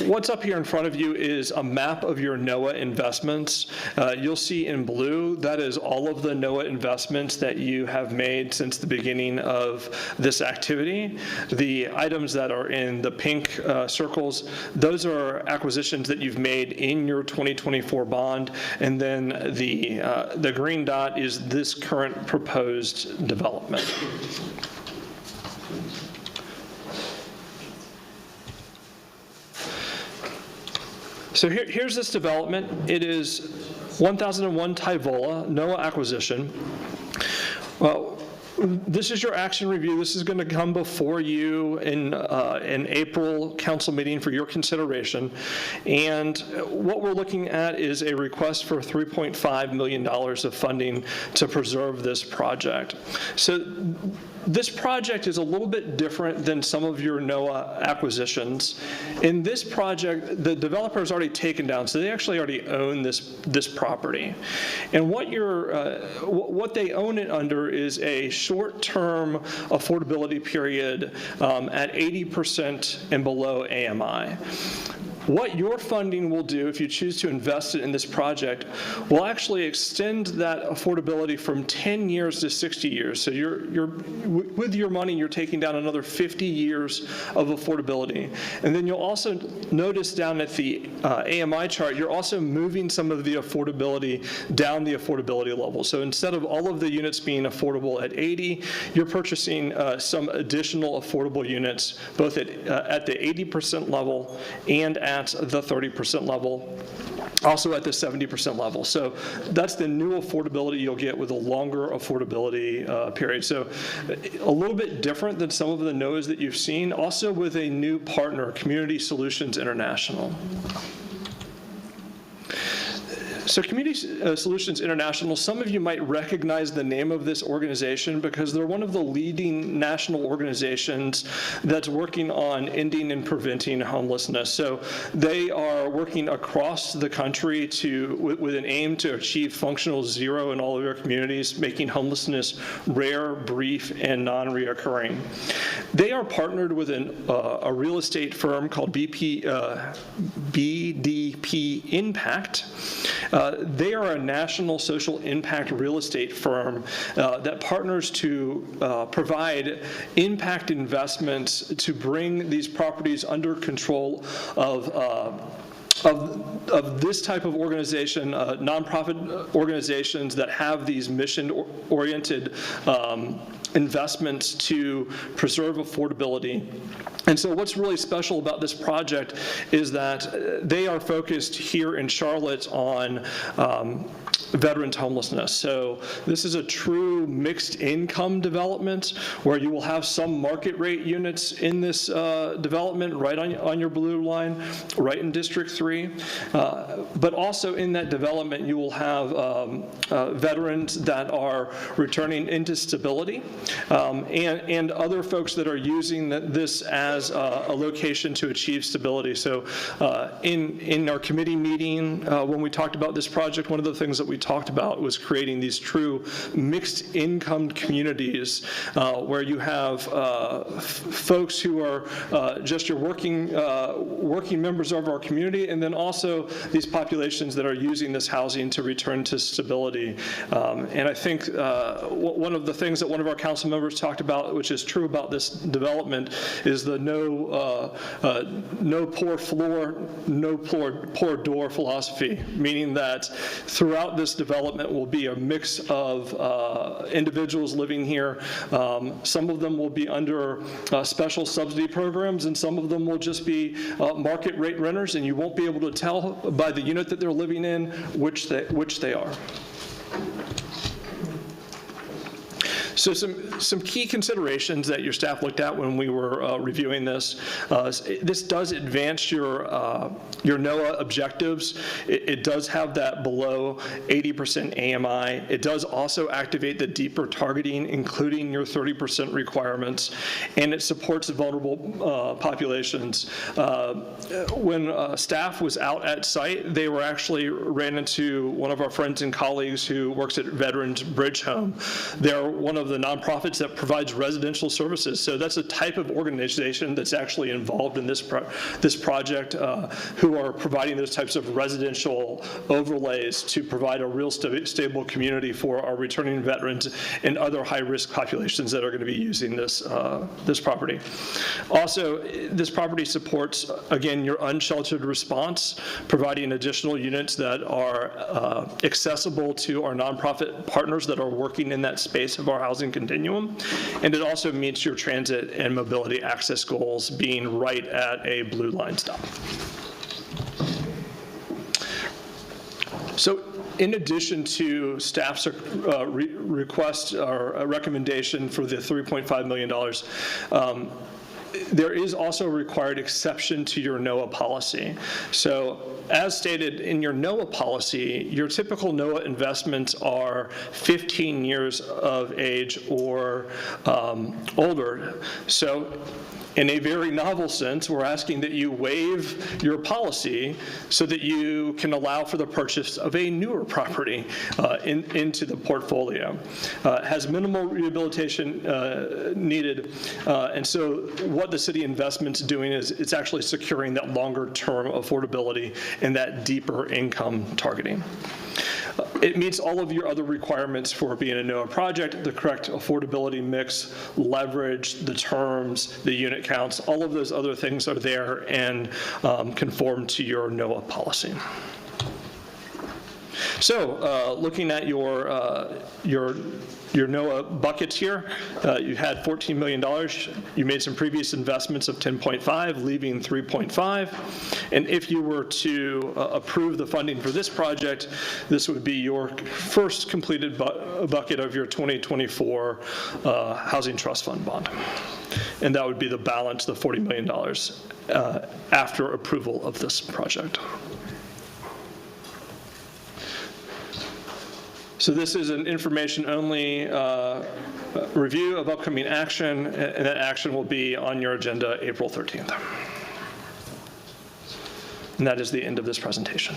What's up here in front of you is a map of your NOAA investments. You'll see in blue, that is all of the NOAA investments that you have made since the beginning of this activity. The items that are in the pink circles, those are acquisitions that you've made in your 2024 bond, and then the green dot is this current proposed development. So here's this development. It is 1001 Tyvola, NOAA acquisition. Well, this is your action review. This is going to come before you in an April council meeting for your consideration. And what we're looking at is a request for $3.5 million of funding to preserve this project. So this project is a little bit different than some of your NOAA acquisitions. In this project, the developer has already taken down, so they actually already own this property. And what they own it under is a short-term affordability period at 80% and below AMI. What your funding will do, if you choose to invest it in this project, will actually extend that affordability from 10 years to 60 years. So with your money, you're taking down another 50 years of affordability. And then you'll also notice down at the AMI chart, you're also moving some of the affordability down the affordability level. So instead of all of the units being affordable at 80, you're purchasing some additional affordable units, both at the 80% level and at the 30% level, also at the 70% level. So that's the new affordability you'll get with a longer affordability period. So a little bit different than some of the NOAAs that you've seen, also with a new partner, Community Solutions International. So Community Solutions International, some of you might recognize the name of this organization because they're one of the leading national organizations that's working on ending and preventing homelessness. So they are working across the country with an aim to achieve functional zero in all of their communities, making homelessness rare, brief, and non-reoccurring. They are partnered with a real estate firm called BDP Impact. They are a national social impact real estate firm that partners to provide impact investments to bring these properties under control of this type of organization, nonprofit organizations that have these mission-oriented investments to preserve affordability. And so what's really special about this project is that they are focused here in Charlotte on veterans homelessness. So this is a true mixed income development where you will have some market rate units in this development right on your blue line, right in District 3. But also in that development you will have veterans that are returning into stability. and other folks that are using this as a location to achieve stability. So in our committee meeting, when we talked about this project, one of the things that we talked about was creating these true mixed income communities where you have folks who are just your working members of our community, and then also these populations that are using this housing to return to stability. And I think one of the things that one of our council members talked about, which is true about this development, is the no poor floor, no poor door philosophy, meaning that throughout this development will be a mix of individuals living here. Some of them will be under special subsidy programs, and some of them will just be market rate renters, and you won't be able to tell by the unit that they're living in which they are. So some key considerations that your staff looked at when we were reviewing this. This does advance your NOAA objectives. It does have that below 80% AMI. It does also activate the deeper targeting, including your 30% requirements, and it supports vulnerable populations. When staff was out at site, they were actually ran into one of our friends and colleagues who works at Veterans Bridge Home. They're one of the nonprofits that provides residential services. So that's a type of organization that's actually involved in this project, who are providing those types of residential overlays to provide a real stable community for our returning veterans and other high-risk populations that are going to be using this property. Also, this property supports, again, your unsheltered response, providing additional units that are accessible to our nonprofit partners that are working in that space of our housing continuum, and it also meets your transit and mobility access goals, being right at a blue line stop. So in addition to staff's request or a recommendation for the $3.5 million, there is also a required exception to your NOAA policy. So as stated in your NOAA policy, your typical NOAA investments are 15 years of age or older. So in a very novel sense, we're asking that you waive your policy so that you can allow for the purchase of a newer property into the portfolio. Has minimal rehabilitation needed, and so what the city investment's doing is it's actually securing that longer-term affordability and that deeper income targeting. It meets all of your other requirements for being a NOAA project: the correct affordability mix, leverage, the terms, the unit counts, all of those other things are there and conform to your NOAA policy. So looking at your NOAA buckets here, you had $14 million. You made some previous investments of 10.5, leaving 3.5. And if you were to approve the funding for this project, this would be your first completed bucket of your 2024 Housing Trust Fund bond. And that would be the balance, the $40 million, after approval of this project. So this is an information-only review of upcoming action, and that action will be on your agenda April 13th. And that is the end of this presentation.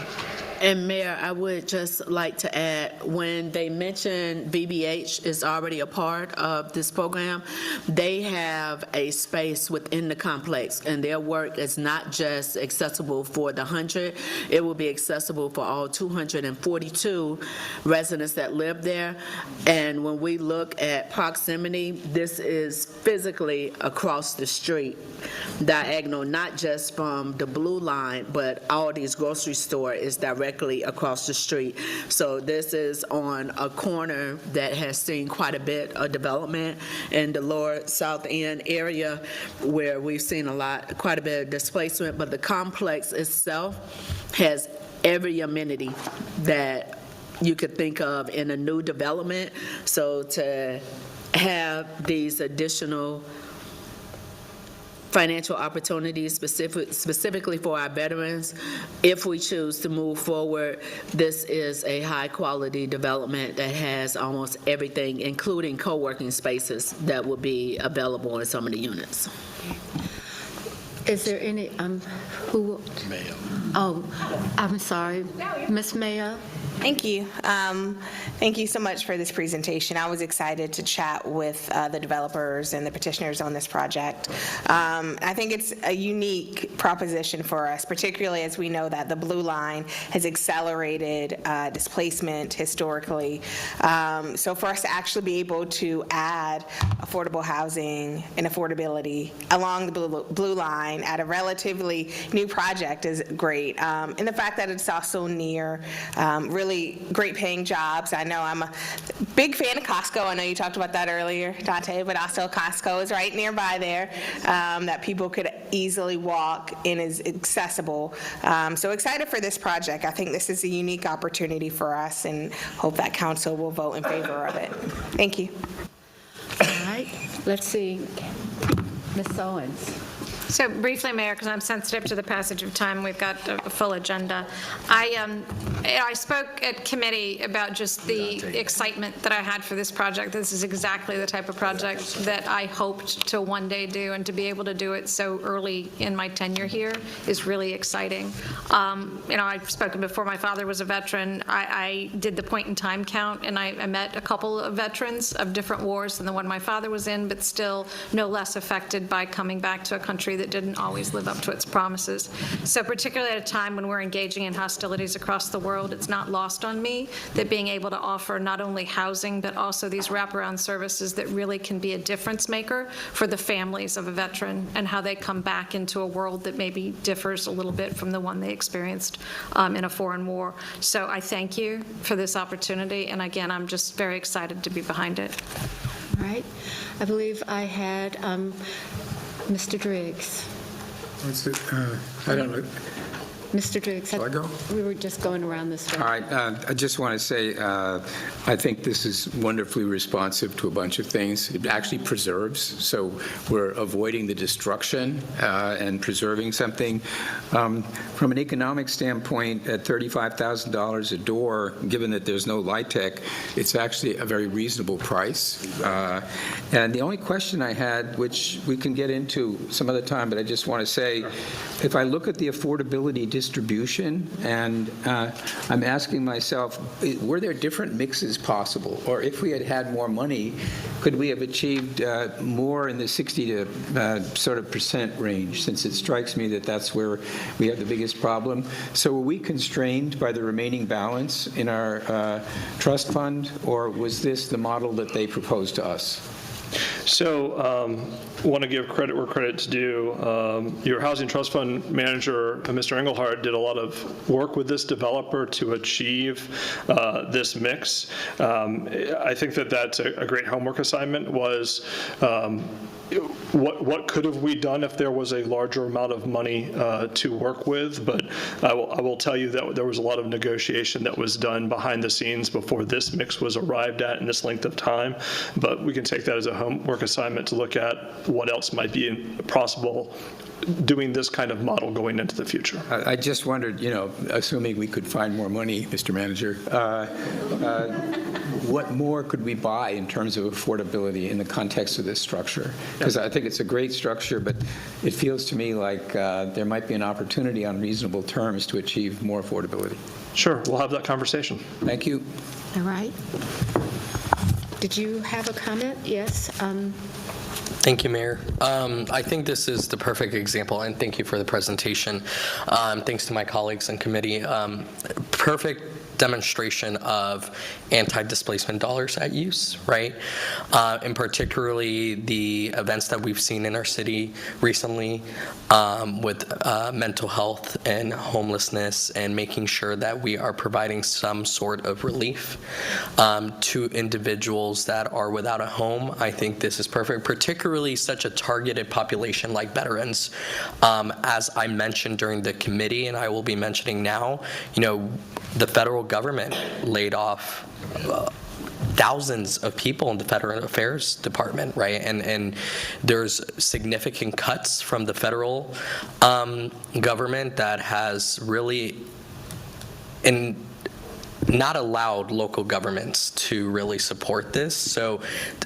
And Mayor, I would just like to add, when they mentioned VBH is already a part of this program, they have a space within the complex, and their work is not just accessible for the 100, it will be accessible for all 242 residents that live there. And when we look at proximity, this is physically across the street, diagonal, not just from the blue line, but Aldi's grocery store is directly across the street. So this is on a corner that has seen quite a bit of development in the lower South End area, where we've seen quite a bit of displacement, but the complex itself has every amenity that you could think of in a new development. So to have these additional financial opportunities specifically for our veterans. If we choose to move forward, this is a high-quality development that has almost everything, including co-working spaces that will be available in some of the units. Is there any, who? Mayo. Oh, I'm sorry. Ms. Mayo? Thank you. Thank you so much for this presentation. I was excited to chat with the developers and the petitioners on this project. I think it's a unique proposition for us, particularly as we know that the Blue Line has accelerated displacement historically. So for us to actually be able to add affordable housing and affordability along the Blue Line at a relatively new project is great. And the fact that it's also near really great paying jobs. I know I'm a big fan of Costco. I know you talked about that earlier, Dante, but also Costco is right nearby there that people could easily walk and is accessible. So excited for this project. I think this is a unique opportunity for us and hope that council will vote in favor of it. Thank you. All right, let's see. Ms. Owens. So briefly, Mayor, because I'm sensitive to the passage of time, we've got a full agenda. I spoke at committee about just the excitement that I had for this project. This is exactly the type of project that I hoped to one day do, and to be able to do it so early in my tenure here is really exciting. I've spoken before. My father was a veteran. I did the point in time count, and I met a couple of veterans of different wars than the one my father was in, but still no less affected by coming back to a country that didn't always live up to its promises. So particularly at a time when we're engaging in hostilities across the world, it's not lost on me that being able to offer not only housing, but also these wraparound services that really can be a difference maker for the families of a veteran and how they come back into a world that maybe differs a little bit from the one they experienced in a foreign war. So I thank you for this opportunity, and again, I'm just very excited to be behind it. All right. I believe I had Mr. Driggs. I don't know. Mr. Driggs. Shall I go? We were just going around this way. All right. I just want to say I think this is wonderfully responsive to a bunch of things. It actually preserves, so we're avoiding the destruction and preserving something. From an economic standpoint, at $35,000 a door, given that there's no LIHTC, it's actually a very reasonable price. And the only question I had, which we can get into some other time, but I just want to say, if I look at the affordability distribution, and I'm asking myself, were there different mixes possible? Or if we had had more money, could we have achieved more in the 60 to sort of percent range, since it strikes me that that's where we have the biggest problem. So were we constrained by the remaining balance in our trust fund, or was this the model that they proposed to us? So want to give credit where credit's due. Your Housing Trust Fund manager, Mr. Engelhardt, did a lot of work with this developer to achieve this mix. I think that that's a great homework assignment, was what could have we done if there was a larger amount of money to work with. But I will tell you that there was a lot of negotiation that was done behind the scenes before this mix was arrived at in this length of time. But we can take that as a homework assignment to look at what else might be possible doing this kind of model going into the future. I just wondered, assuming we could find more money, Mr. Manager, what more could we buy in terms of affordability in the context of this structure? Because I think it's a great structure, but it feels to me like there might be an opportunity on reasonable terms to achieve more affordability. Sure, we'll have that conversation. Thank you. All right. Did you have a comment? Yes. Thank you, Mayor. I think this is the perfect example, and thank you for the presentation. Thanks to my colleagues in committee. Perfect demonstration of anti-displacement dollars at use, right? And particularly the events that we've seen in our city recently with mental health and homelessness, and making sure that we are providing some sort of relief to individuals that are without a home. I think this is perfect, particularly such a targeted population like veterans. As I mentioned during the committee, and I will be mentioning now, the federal government laid off thousands of people in the Federal Affairs Department, right? And there's significant cuts from the federal government that has really not allowed local governments to really support this. So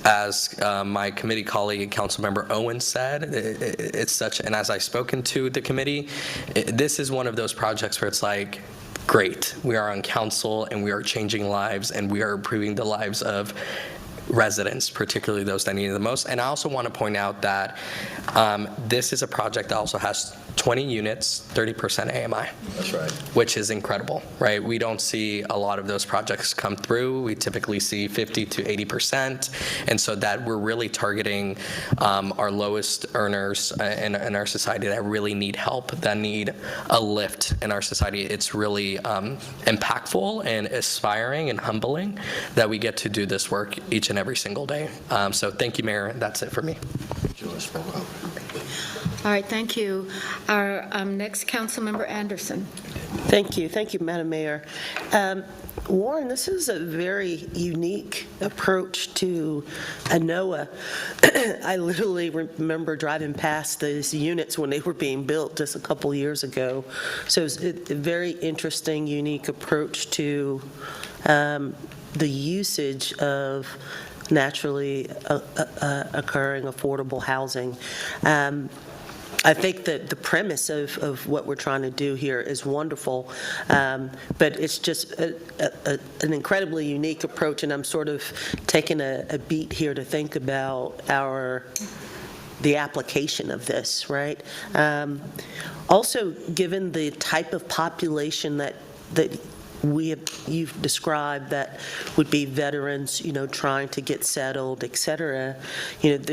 as my committee colleague and Councilmember Owen said, it's such, and as I've spoken to the committee, this is one of those projects where it's like, great, we are on council and we are changing lives and we are improving the lives of residents, particularly those that need it the most. And I also want to point out that this is a project that also has 20 units, 30% AMI. That's right. Which is incredible, right? We don't see a lot of those projects come through. We typically see 50 to 80%. And so that we're really targeting our lowest earners in our society that really need help, that need a lift in our society. It's really impactful and aspiring and humbling that we get to do this work each and every single day. So thank you, Mayor. That's it for me. All right, thank you. Our next Councilmember Anderson. Thank you, Madam Mayor. Warren, this is a very unique approach to ANOA. I literally remember driving past these units when they were being built just a couple years ago. So it's a very interesting, unique approach to the usage of naturally occurring affordable housing. I think that the premise of what we're trying to do here is wonderful, but it's just an incredibly unique approach, and I'm sort of taking a beat here to think about the application of this, right? Also, given the type of population that you've described, that would be veterans, trying to get settled, et cetera, it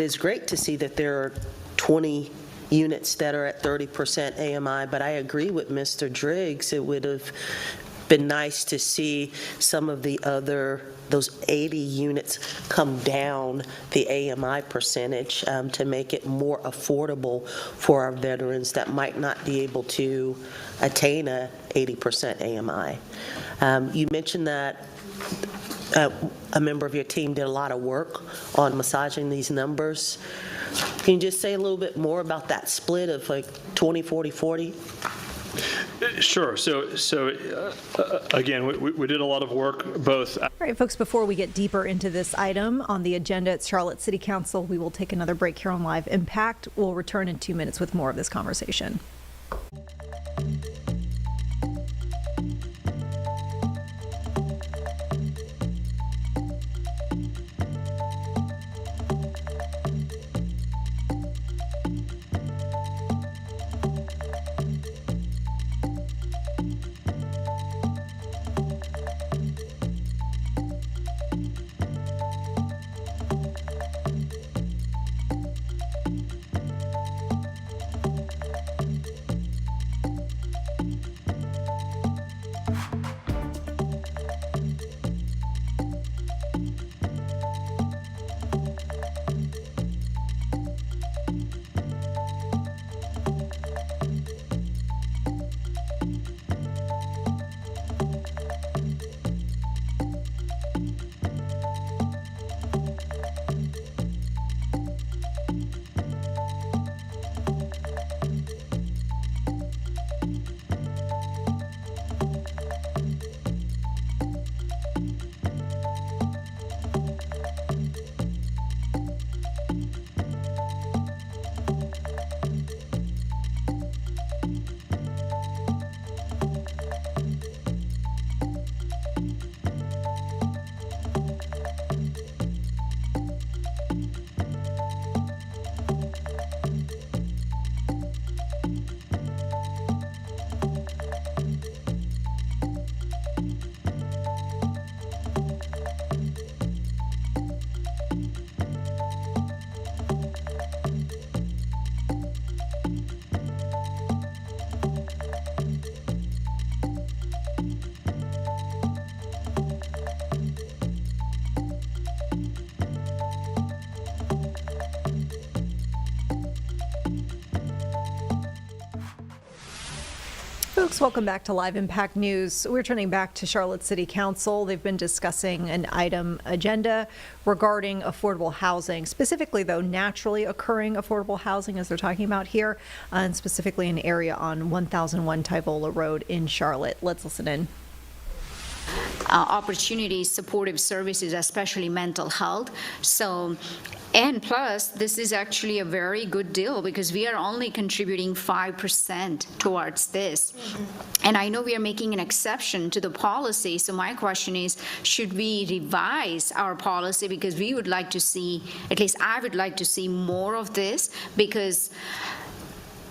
is great to see that there are 20 units that are at 30% AMI, but I agree with Mr. Driggs. It would have been nice to see some of those 80 units come down the AMI percentage to make it more affordable for our veterans that might not be able to attain a 80% AMI. You mentioned that a member of your team did a lot of work on massaging these numbers. Can you just say a little bit more about that split of like 20, 40, 40? Sure. So again, we did a lot of work both. All right, folks, before we get deeper into this item on the agenda at Charlotte City Council, we will take another break here on Live Impact. We'll return in 2 minutes with more of this conversation. Folks, welcome back to Live Impact News. We're turning back to Charlotte City Council. They've been discussing an item agenda regarding affordable housing, specifically, though, naturally occurring affordable housing, as they're talking about here, and specifically an area on 1001 Tyvola Road in Charlotte. Let's listen in. Opportunities, supportive services, especially mental health. So, and plus, this is actually a very good deal because we are only contributing 5% towards this. And I know we are making an exception to the policy. So my question is, should we revise our policy? Because we would like to see, at least I would like to see more of this, because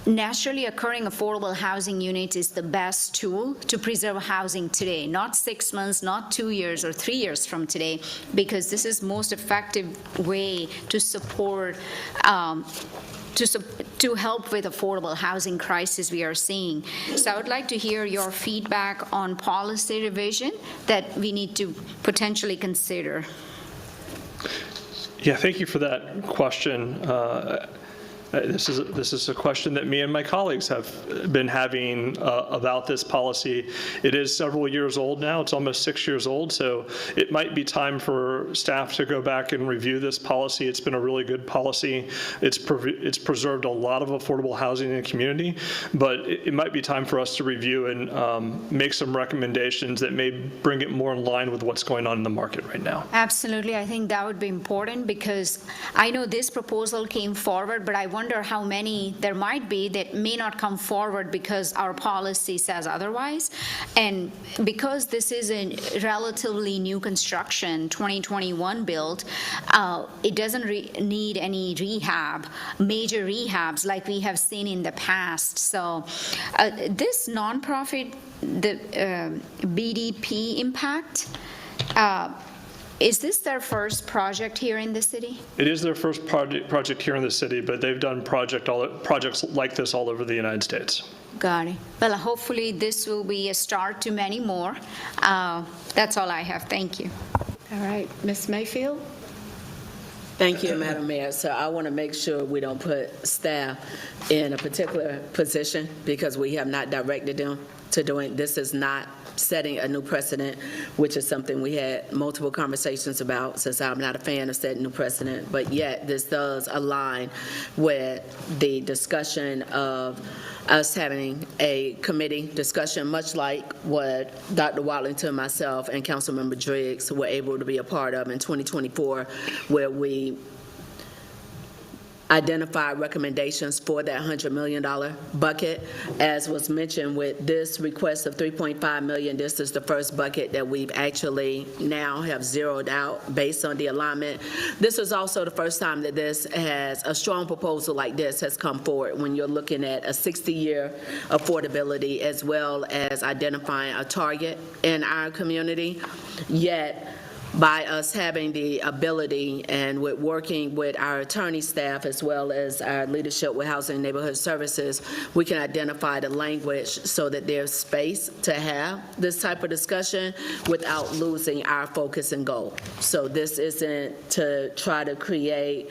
naturally occurring affordable housing units is the best tool to preserve housing today, not 6 months, not 2 years or 3 years from today, because this is most effective way to support to help with affordable housing crisis we are seeing. So I would like to hear your feedback on policy revision that we need to potentially consider. Yeah, thank you for that question. This is a question that me and my colleagues have been having about this policy. It is several years old now. It's almost 6 years old, so it might be time for staff to go back and review this policy. It's been a really good policy. It's preserved a lot of affordable housing in the community, but it might be time for us to review and make some recommendations that may bring it more in line with what's going on in the market right now. Absolutely. I think that would be important because I know this proposal came forward, but I wonder how many there might be that may not come forward because our policy says otherwise. And because this is a relatively new construction, 2021 built, it doesn't need any major rehabs like we have seen in the past. So this nonprofit, the BDP Impact, is this their first project here in the city? It is their first project here in the city, but they've done projects like this all over the United States. Got it. Well, hopefully this will be a start to many more. That's all I have. Thank you. All right, Ms. Mayfield? Thank you, Madam Mayor. So I want to make sure we don't put staff in a particular position because we have not directed them to doing. This is not setting a new precedent, which is something we had multiple conversations about, since I'm not a fan of setting new precedent, but yet this does align with the discussion of us having a committee discussion, much like what Dr. Watlington, myself, and Councilmember Driggs were able to be a part of in 2024, where we identified recommendations for that $100 million bucket. As was mentioned with this request of $3.5 million, this is the first bucket that we've actually now have zeroed out based on the alignment. This is also the first time that this has, a strong proposal like this has come forward when you're looking at a 60-year affordability as well as identifying a target in our community. Yet, by us having the ability and with working with our attorney staff as well as our leadership with Housing and Neighborhood Services, we can identify the language so that there's space to have this type of discussion without losing our focus and goal. So this isn't to try to create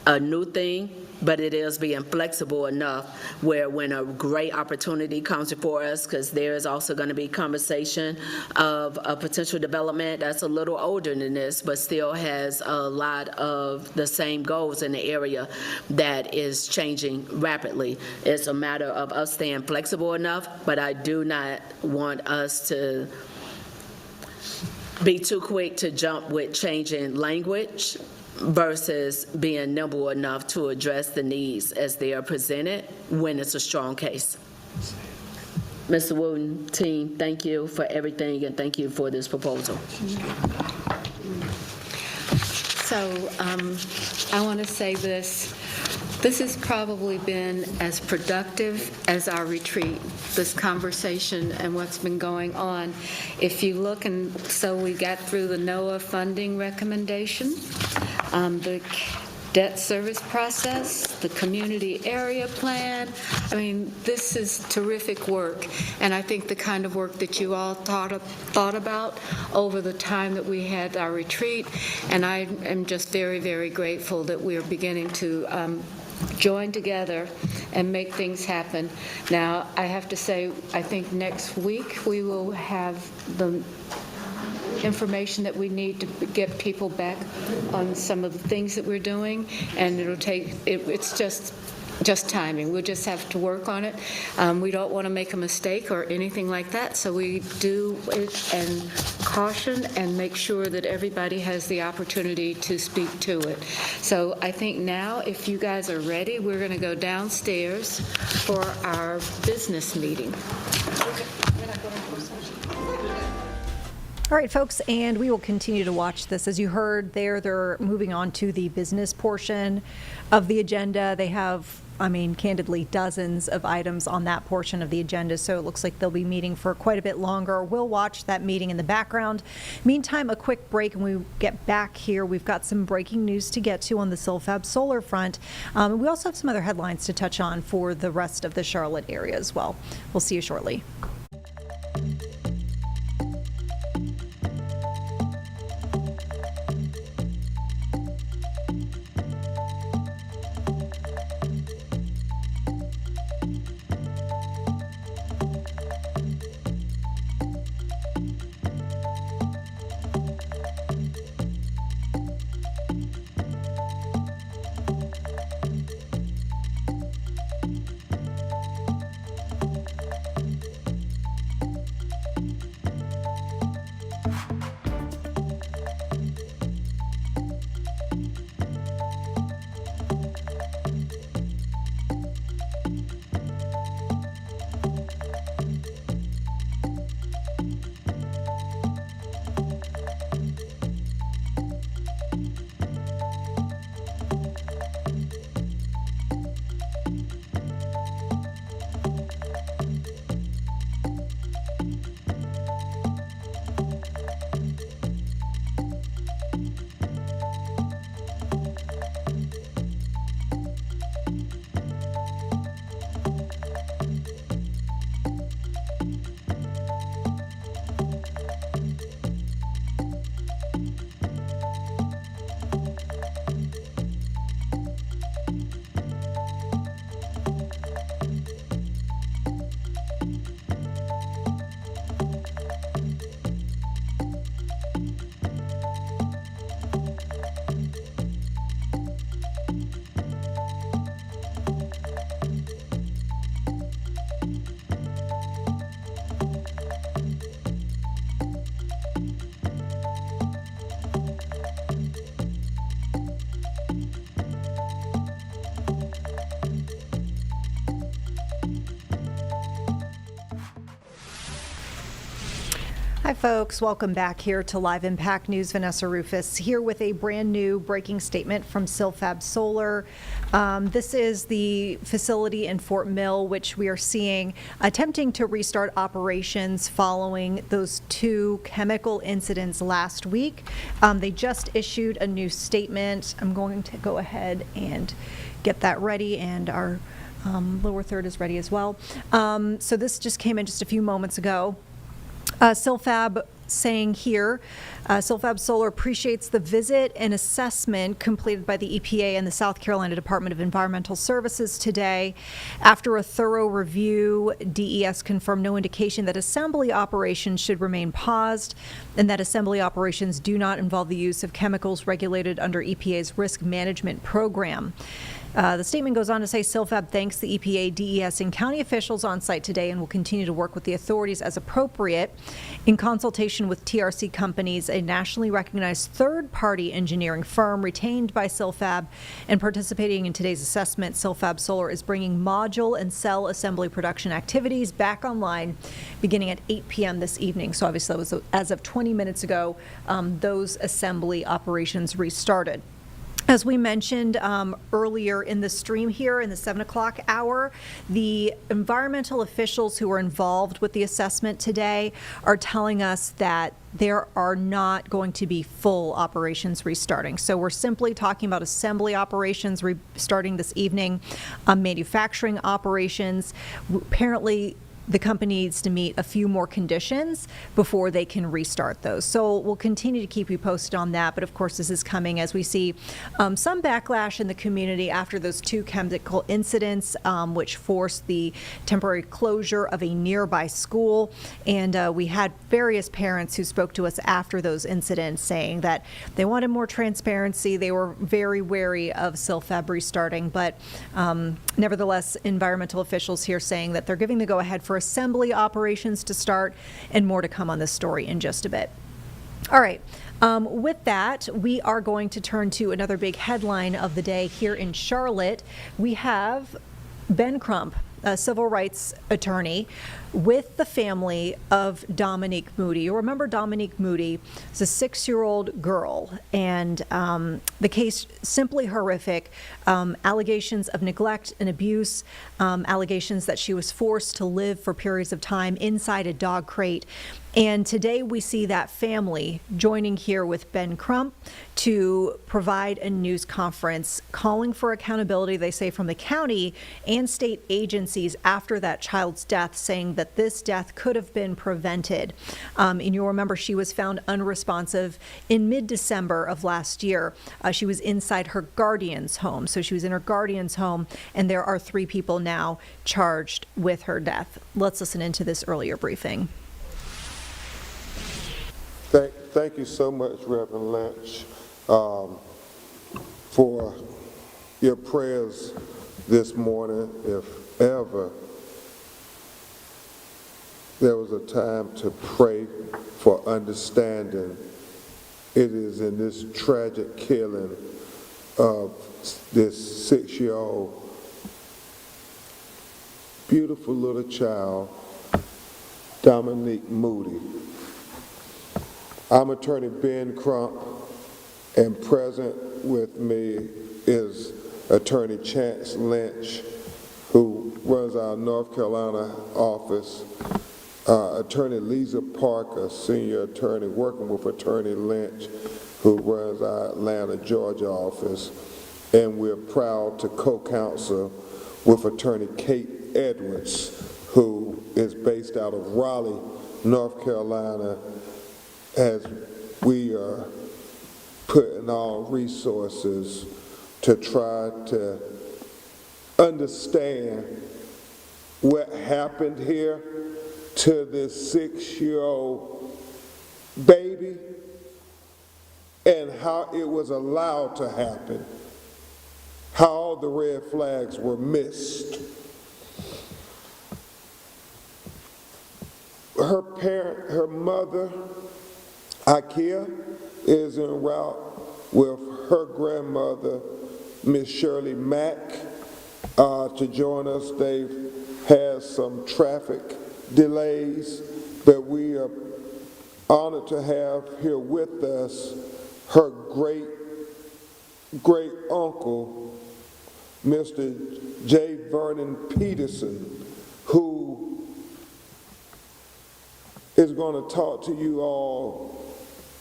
a new thing, but it is being flexible enough where when a great opportunity comes before us, because there is also going to be conversation of a potential development that's a little older than this, but still has a lot of the same goals in the area that is changing rapidly. It's a matter of us staying flexible enough, but I do not want us to be too quick to jump with changing language versus being nimble enough to address the needs as they are presented when it's a strong case. Mr. Wooten, team, thank you for everything and thank you for this proposal. So I want to say this. This has probably been as productive as our retreat, this conversation and what's been going on. If you look, and so we got through the NOAA funding recommendation, the debt service process, the community area plan. I mean, this is terrific work, and I think the kind of work that you all thought about over the time that we had our retreat, and I am just very, very grateful that we are beginning to join together and make things happen. Now, I have to say, I think next week we will have the information that we need to get people back on some of the things that we're doing, and it'll take, it's just timing. We'll just have to work on it. We don't want to make a mistake or anything like that, so we do it and caution and make sure that everybody has the opportunity to speak to it. So I think now, if you guys are ready, we're going to go downstairs for our business meeting. All right, folks, and we will continue to watch this. As you heard there, they're moving on to the business portion of the agenda. They have, candidly, dozens of items on that portion of the agenda, so it looks like they'll be meeting for quite a bit longer. We'll watch that meeting in the background. Meantime, a quick break, and when we get back here, we've got some breaking news to get to on the Silfab Solar front. We also have some other headlines to touch on for the rest of the Charlotte area as well. We'll see you shortly. Hi, folks. Welcome back here to Live Impact News. Vanessa Rufus here with a brand new breaking statement from Silfab Solar. This is the facility in Fort Mill, which we are seeing attempting to restart operations following those two chemical incidents last week. They just issued a new statement. I'm going to go ahead and get that ready, and our lower third is ready as well. So this just came in just a few moments ago. Silfab saying here, Silfab Solar appreciates the visit and assessment completed by the EPA and the South Carolina Department of Environmental Services today. After a thorough review, DES confirmed no indication that assembly operations should remain paused and that assembly operations do not involve the use of chemicals regulated under EPA's risk management program. The statement goes on to say Silfab thanks the EPA, DES, and county officials on site today and will continue to work with the authorities as appropriate in consultation with TRC Companies, a nationally recognized third-party engineering firm retained by Silfab and participating in today's assessment. Silfab Solar is bringing module and cell assembly production activities back online beginning at 8 p.m. this evening. So obviously that was as of 20 minutes ago, those assembly operations restarted. As we mentioned earlier in the stream here in the 7 o'clock hour, the environmental officials who are involved with the assessment today are telling us that there are not going to be full operations restarting. So we're simply talking about assembly operations restarting this evening, manufacturing operations. Apparently, the company needs to meet a few more conditions before they can restart those. So we'll continue to keep you posted on that. But of course, this is coming as we see some backlash in the community after those 2 chemical incidents, which forced the temporary closure of a nearby school. And we had various parents who spoke to us after those incidents saying that they wanted more transparency. They were very wary of Silfab restarting. But nevertheless, environmental officials here saying that they're giving the go-ahead for assembly operations to start, and more to come on this story in just a bit. All right. With that, we are going to turn to another big headline of the day here in Charlotte. We have Ben Crump, a civil rights attorney, with the family of Dominique Moody. You remember Dominique Moody is a 6-year-old girl, and the case simply horrific. Allegations of neglect and abuse, allegations that she was forced to live for periods of time inside a dog crate. And today we see that family joining here with Ben Crump to provide a news conference calling for accountability, they say, from the county and state agencies after that child's death, saying that this death could have been prevented. And you'll remember she was found unresponsive in mid-December of last year. She was inside her guardian's home. So she was in her guardian's home, and there are 3 people now charged with her death. Let's listen into this earlier briefing. Thank you so much, Reverend Lynch, for your prayers this morning. If ever there was a time to pray for understanding, it is in this tragic killing of this 6-year-old beautiful little child, Dominique Moody. I'm Attorney Ben Crump, and present with me is Attorney Chance Lynch, who runs our North Carolina office, Attorney Lisa Parker, senior attorney, working with Attorney Lynch, who runs our Atlanta, Georgia office, and we're proud to co-counsel with Attorney Kate Edwards, who is based out of Raleigh, North Carolina, as we are putting our resources to try to understand what happened here to this 6-year-old baby and how it was allowed to happen, how all the red flags were missed. Her mother, Ikea, is en route with her grandmother, Miss Shirley Mack, to join us. They've had some traffic delays, but we are honored to have here with us her great uncle, Mr. J. Vernon Peterson, who is going to talk to you all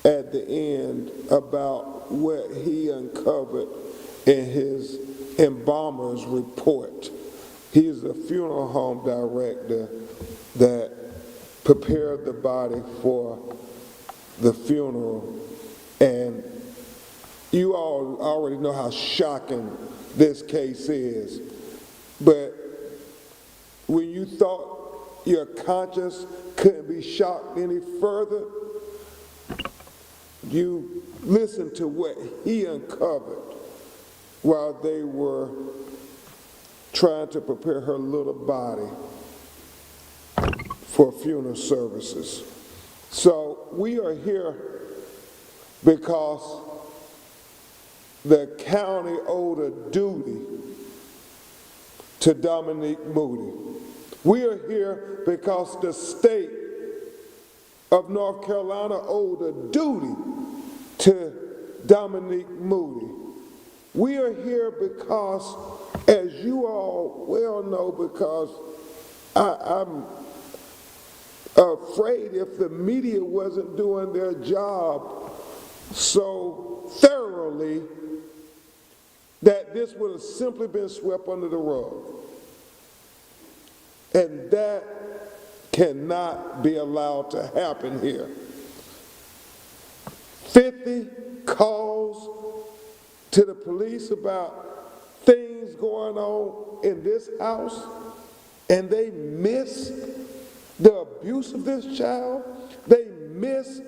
at the end about what he uncovered in his embalmer's report. He's a funeral home director that prepared the body for the funeral, and you all already know how shocking this case is, but when you thought your conscience couldn't be shocked any further, you listened to what he uncovered while they were trying to prepare her little body for funeral services. So we are here because the county owed a duty to Dominique Moody. We are here because the state of North Carolina owed a duty to Dominique Moody. We are here because, as you all well know, because I'm afraid if the media wasn't doing their job so thoroughly, that this would have simply been swept under the rug. And that cannot be allowed to happen here. 50 calls to the police about things going on in this house, and they miss the abuse of this child. They miss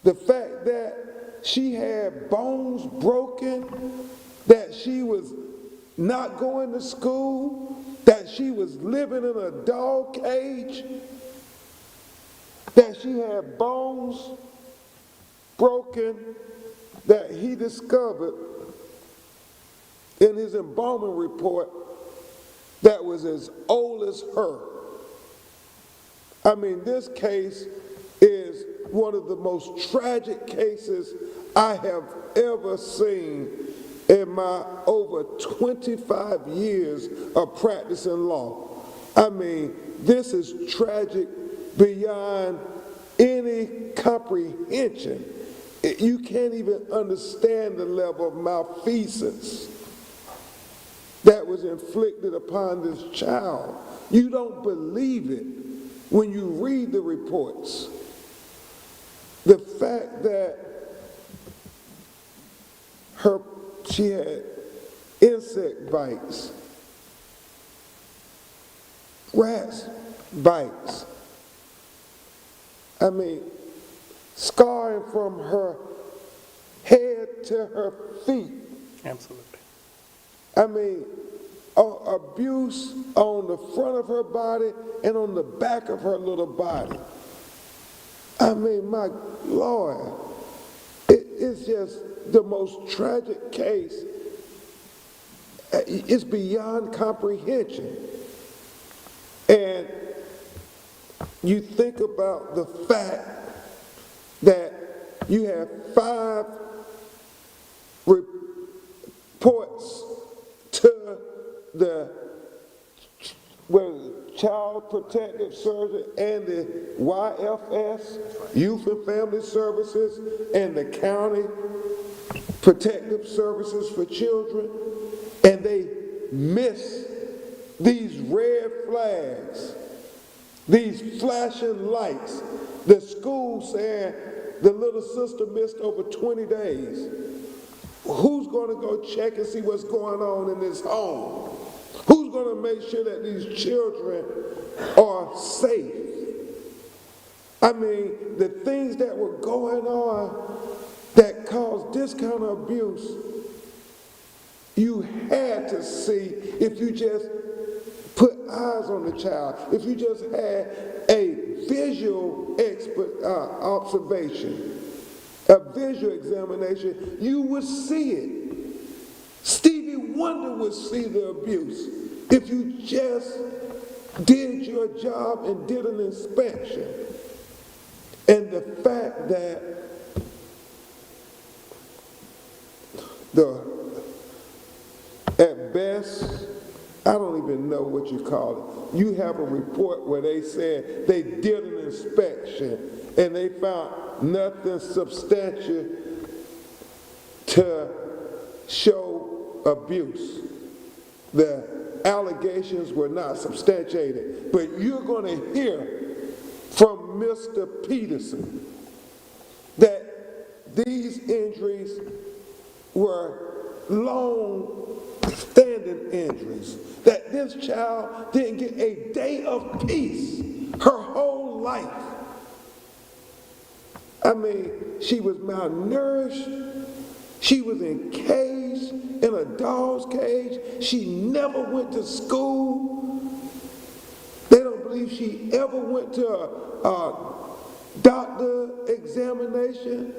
the fact that she had bones broken, that she was not going to school, that she was living in a dog cage, that she had bones broken that he discovered in his embalming report that was as old as her. I mean, this case is one of the most tragic cases I have ever seen in my over 25 years of practicing law. I mean, this is tragic beyond any comprehension. You can't even understand the level of malfeasance that was inflicted upon this child. You don't believe it when you read the reports. The fact that she had insect bites, rats bites, I mean, scarring from her head to her feet. Absolutely. I mean, abuse on the front of her body and on the back of her little body. I mean, my Lord, it's just the most tragic case. It's beyond comprehension. And you think about the fact that you have 5 reports to the Child Protective Service and the YFS, Youth and Family Services, and the County Protective Services for Children, and they miss these red flags, these flashing lights. The school saying the little sister missed over 20 days. Who's going to go check and see what's going on in this home? Who's going to make sure that these children are safe? I mean, the things that were going on that caused this kind of abuse, you had to see if you just put eyes on the child, if you just had a visual observation, a visual examination, you would see it. Stevie Wonder would see the abuse if you just did your job and did an inspection. And the fact that at best, I don't even know what you call it. You have a report where they said they did an inspection and they found nothing substantial to show abuse. The allegations were not substantiated. But you're going to hear from Mr. Peterson that these injuries were long-standing injuries, that this child didn't get a day of peace her whole life. I mean, she was malnourished, she was encaged in a dog's cage, she never went to school. They don't believe she ever went to a doctor examination.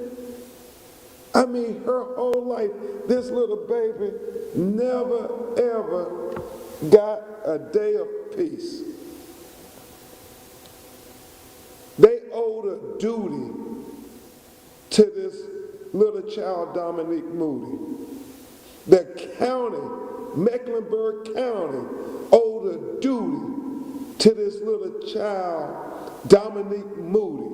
I mean, her whole life, this little baby never, ever got a day of peace. They owed a duty to this little child, Dominique Moody. The county, Mecklenburg County, owed a duty to this little child, Dominique Moody.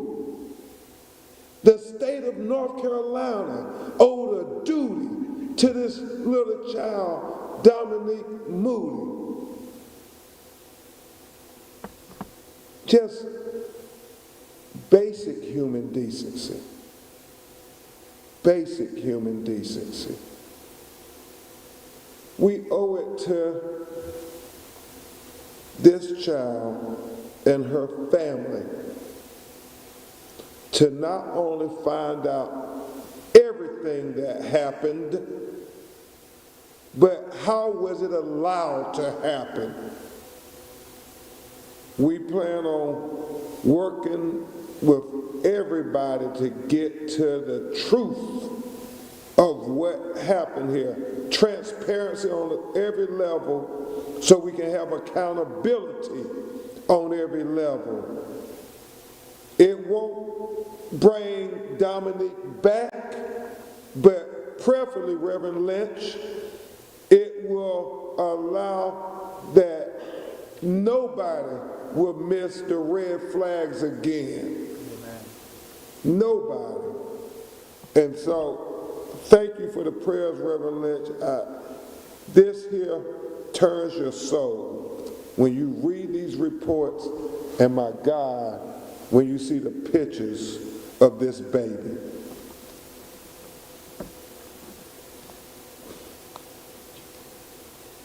The state of North Carolina owed a duty to this little child, Dominique Moody. just basic human decency. Basic human decency. We owe it to this child and her family to not only find out everything that happened, but how was it allowed to happen? We plan on working with everybody to get to the truth of what happened here. Transparency on every level so we can have accountability on every level. It won't bring Dominique back, but preferably, Reverend Lynch, it will allow that nobody will miss the red flags again. Nobody. And so, thank you for the prayers, Reverend Lynch. This here turns your soul when you read these reports, and my God, when you see the pictures of this baby.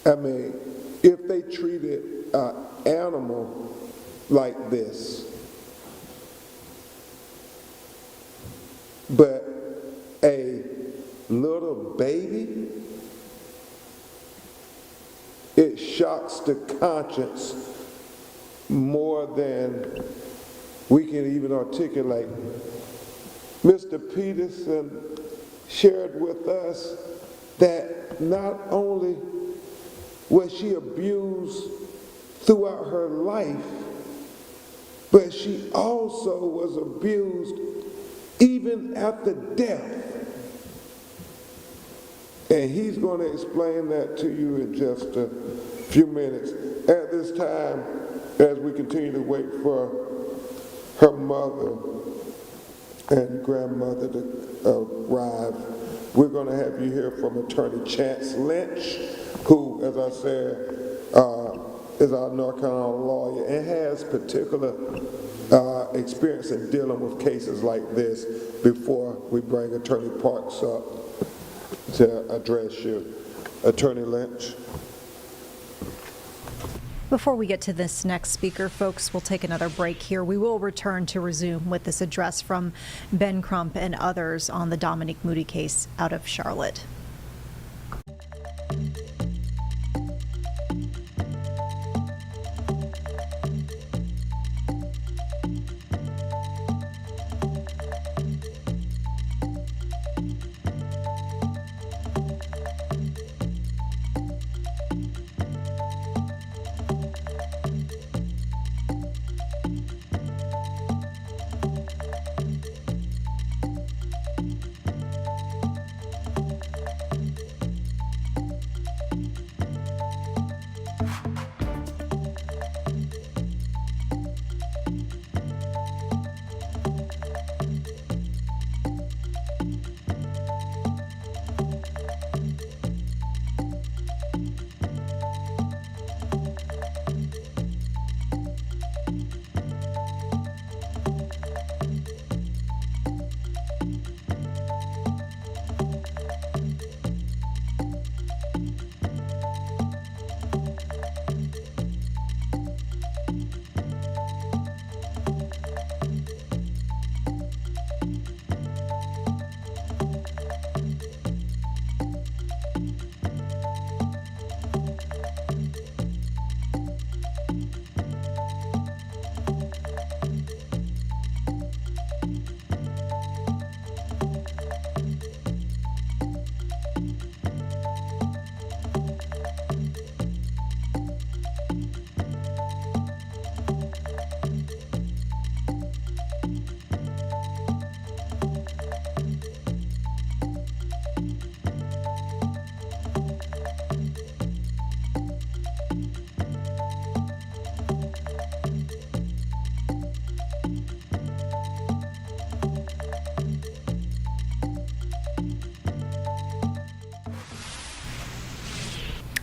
I mean, if they treated an animal like this, but a little baby, it shocks the conscience more than we can even articulate. Mr. Peterson shared with us that not only was she abused throughout her life, but she also was abused even after death. And he's going to explain that to you in just a few minutes. At this time, as we continue to wait for her mother and grandmother to arrive, we're going to have you hear from Attorney Chance Lynch, who, as I said, is our North Carolina lawyer and has particular experience in dealing with cases like this, before we bring Attorney Parks up to address you. Attorney Lynch. Before we get to this next speaker, folks, we'll take another break here. We will return to resume with this address from Ben Crump and others on the Dominique Moody case out of Charlotte.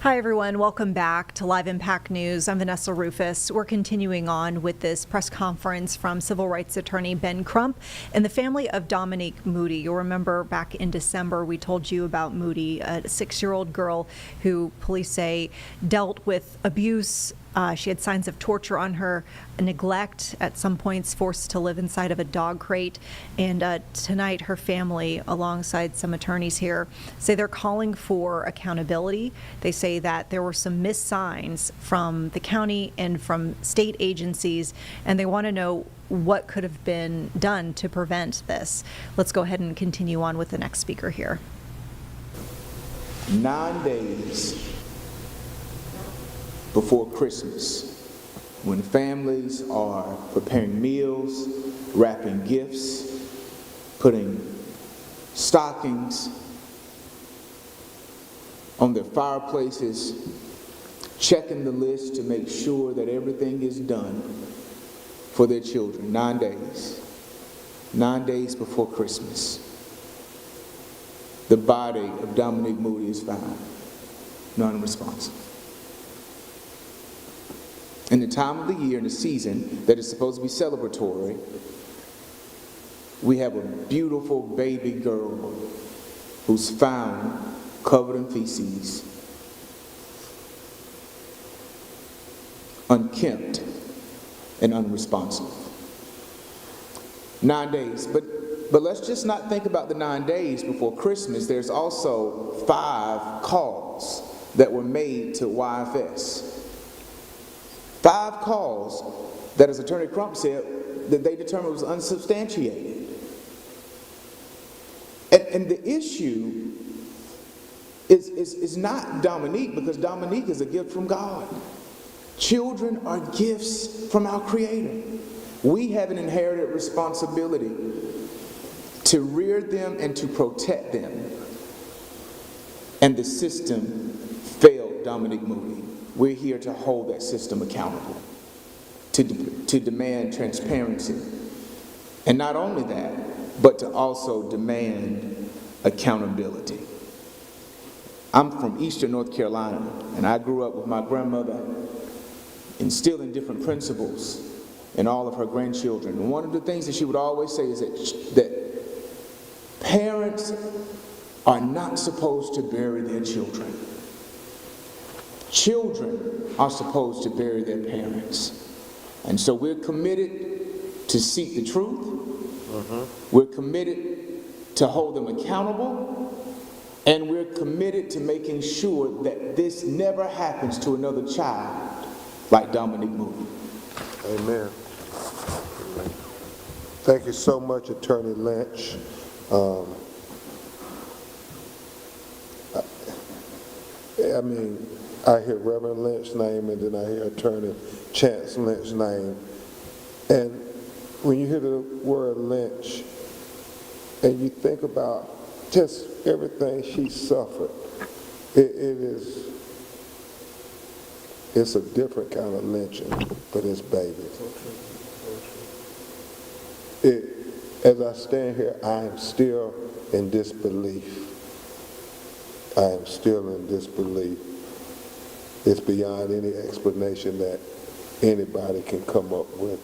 Hi, everyone. Welcome back to Live Impact News. I'm Vanessa Rufus. We're continuing on with this press conference from civil rights attorney Ben Crump and the family of Dominique Moody. You'll remember back in December, we told you about Moody, a 6-year-old girl who police say dealt with abuse. She had signs of torture on her, neglect, at some points forced to live inside of a dog crate. And tonight, her family, alongside some attorneys here, say they're calling for accountability. They say that there were some missed signs from the county and from state agencies, and they want to know what could have been done to prevent this. Let's go ahead and continue on with the next speaker here. 9 days before Christmas, when families are preparing meals, wrapping gifts, putting stockings on their fireplaces, checking the list to make sure that everything is done for their children. 9 days. 9 days before Christmas, the body of Dominique Moody is found, non-responsive. In the time of the year, in the season that is supposed to be celebratory, we have a beautiful baby girl who's found covered in feces, unkempt and unresponsive. 9 days, but let's just not think about the 9 days before Christmas. There's also 5 calls that were made to YFS. 5 calls that, as Attorney Crump said, that they determined was unsubstantiated. And the issue is not Dominique, because Dominique is a gift from God. Children are gifts from our Creator. We have an inherited responsibility to rear them and to protect them. And the system failed Dominique Moody. We're here to hold that system accountable, to demand transparency. And not only that, but to also demand accountability. I'm from Eastern North Carolina, and I grew up with my grandmother instilling different principles in all of her grandchildren. And one of the things that she would always say is that parents are not supposed to bury their children. Children are supposed to bury their parents. And so we're committed to seek the truth. We're committed to hold them accountable. And we're committed to making sure that this never happens to another child like Dominique Moody. Amen. Thank you so much, Attorney Lynch. I hear Reverend Lynch's name, and then I hear Attorney Chance Lynch's name. And when you hear the word Lynch, and you think about just everything she suffered, it's a different kind of lynching for this baby. As I stand here, I am still in disbelief. I am still in disbelief. It's beyond any explanation that anybody can come up with.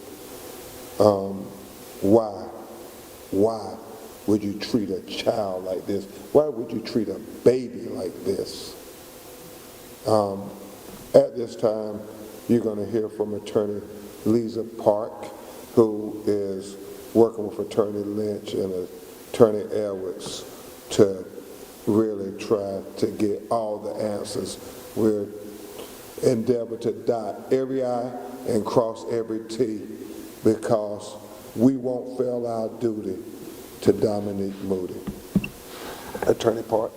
Why would you treat a child like this? Why would you treat a baby like this? At this time, you're going to hear from Attorney Lisa Park, who is working with Attorney Lynch and Attorney Edwards to really try to get all the answers. We're endeavor to dot every I and cross every T, because we won't fail our duty to Dominique Moody. Attorney Park.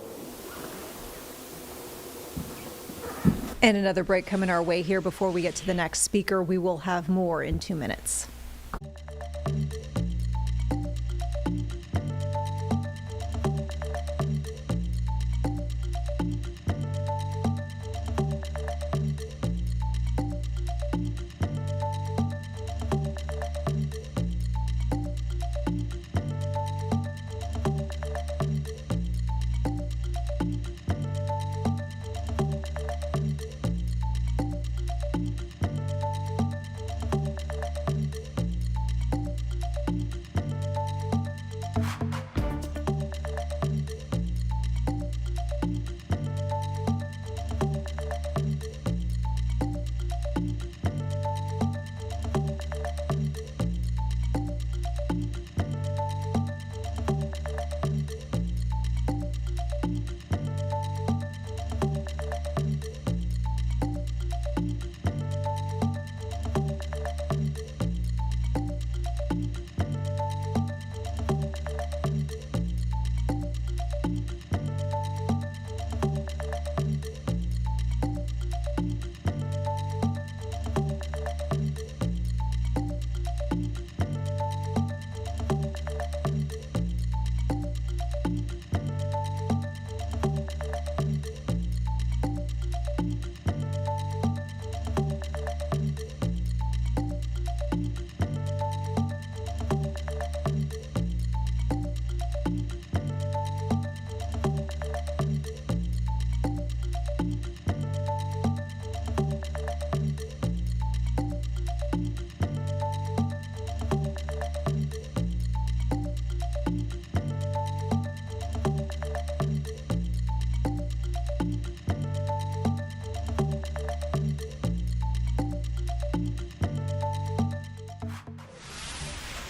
And another break coming our way here before we get to the next speaker. We will have more in 2 minutes.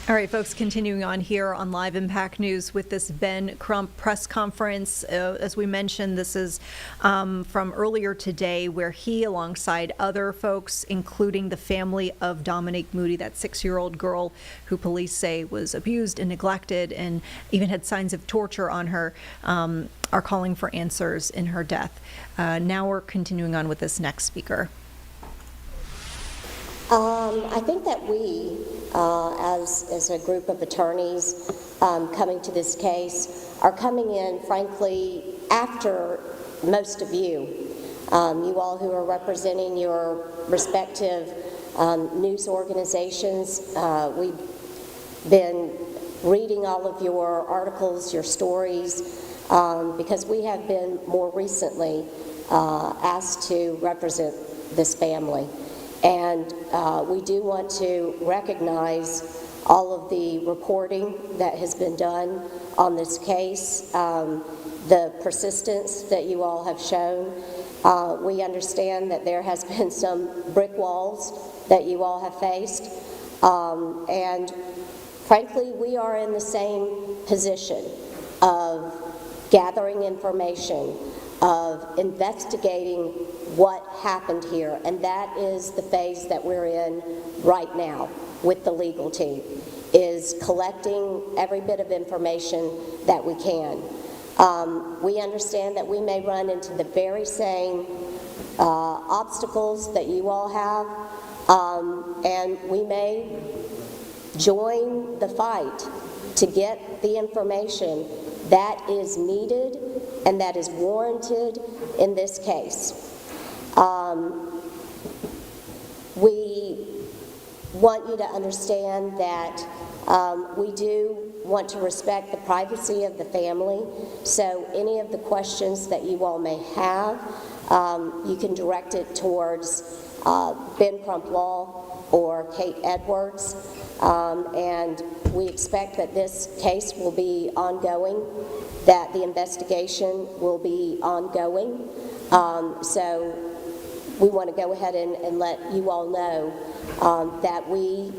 All right, folks, continuing on here on Live Impact News with this Ben Crump press conference. As we mentioned, this is from earlier today, where he, alongside other folks, including the family of Dominique Moody, that 6-year-old girl who police say was abused and neglected and even had signs of torture on her, are calling for answers in her death. Now we're continuing on with this next speaker. I think that we, as a group of attorneys coming to this case, are coming in, frankly, after most of you. You all who are representing your respective news organizations. We've been reading all of your articles, your stories, because we have been more recently asked to represent this family. And we do want to recognize all of the reporting that has been done on this case, the persistence that you all have shown. We understand that there has been some brick walls that you all have faced. And frankly, we are in the same position of gathering information, of investigating what happened here, and that is the phase that we're in right now with the legal team, is collecting every bit of information that we can. We understand that we may run into the very same obstacles that you all have, and we may join the fight to get the information that is needed and that is warranted in this case. We want you to understand that we do want to respect the privacy of the family, so any of the questions that you all may have, you can direct it towards Ben Crump Law or Kate Edwards, and we expect that this case will be ongoing, that the investigation will be ongoing. So we want to go ahead and let you all know that we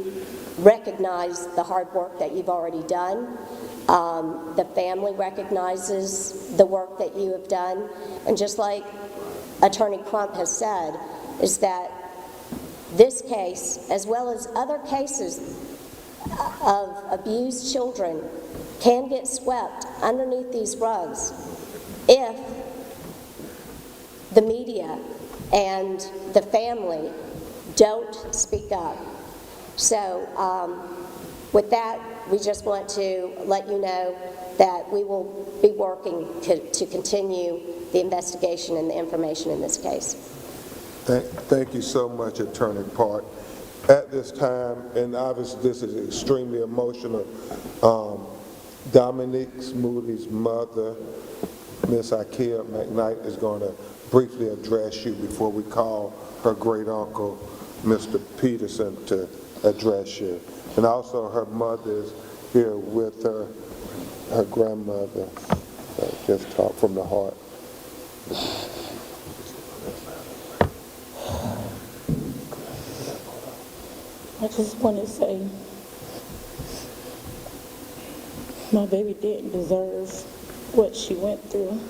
recognize the hard work that you've already done. The family recognizes the work that you have done. And just like Attorney Crump has said, is that this case, as well as other cases of abused children, can get swept underneath these rugs if the media and the family don't speak up. So with that, we just want to let you know that we will be working to continue the investigation and the information in this case. Thank you so much, Attorney Park. At this time, and obviously this is extremely emotional, Dominique Moody's mother, Miss Ikea McKnight, is going to briefly address you before we call her great uncle, Mr. Peterson, to address you. And also her mother is here with her grandmother, just talk from the heart. I just want to say my baby didn't deserve what she went through.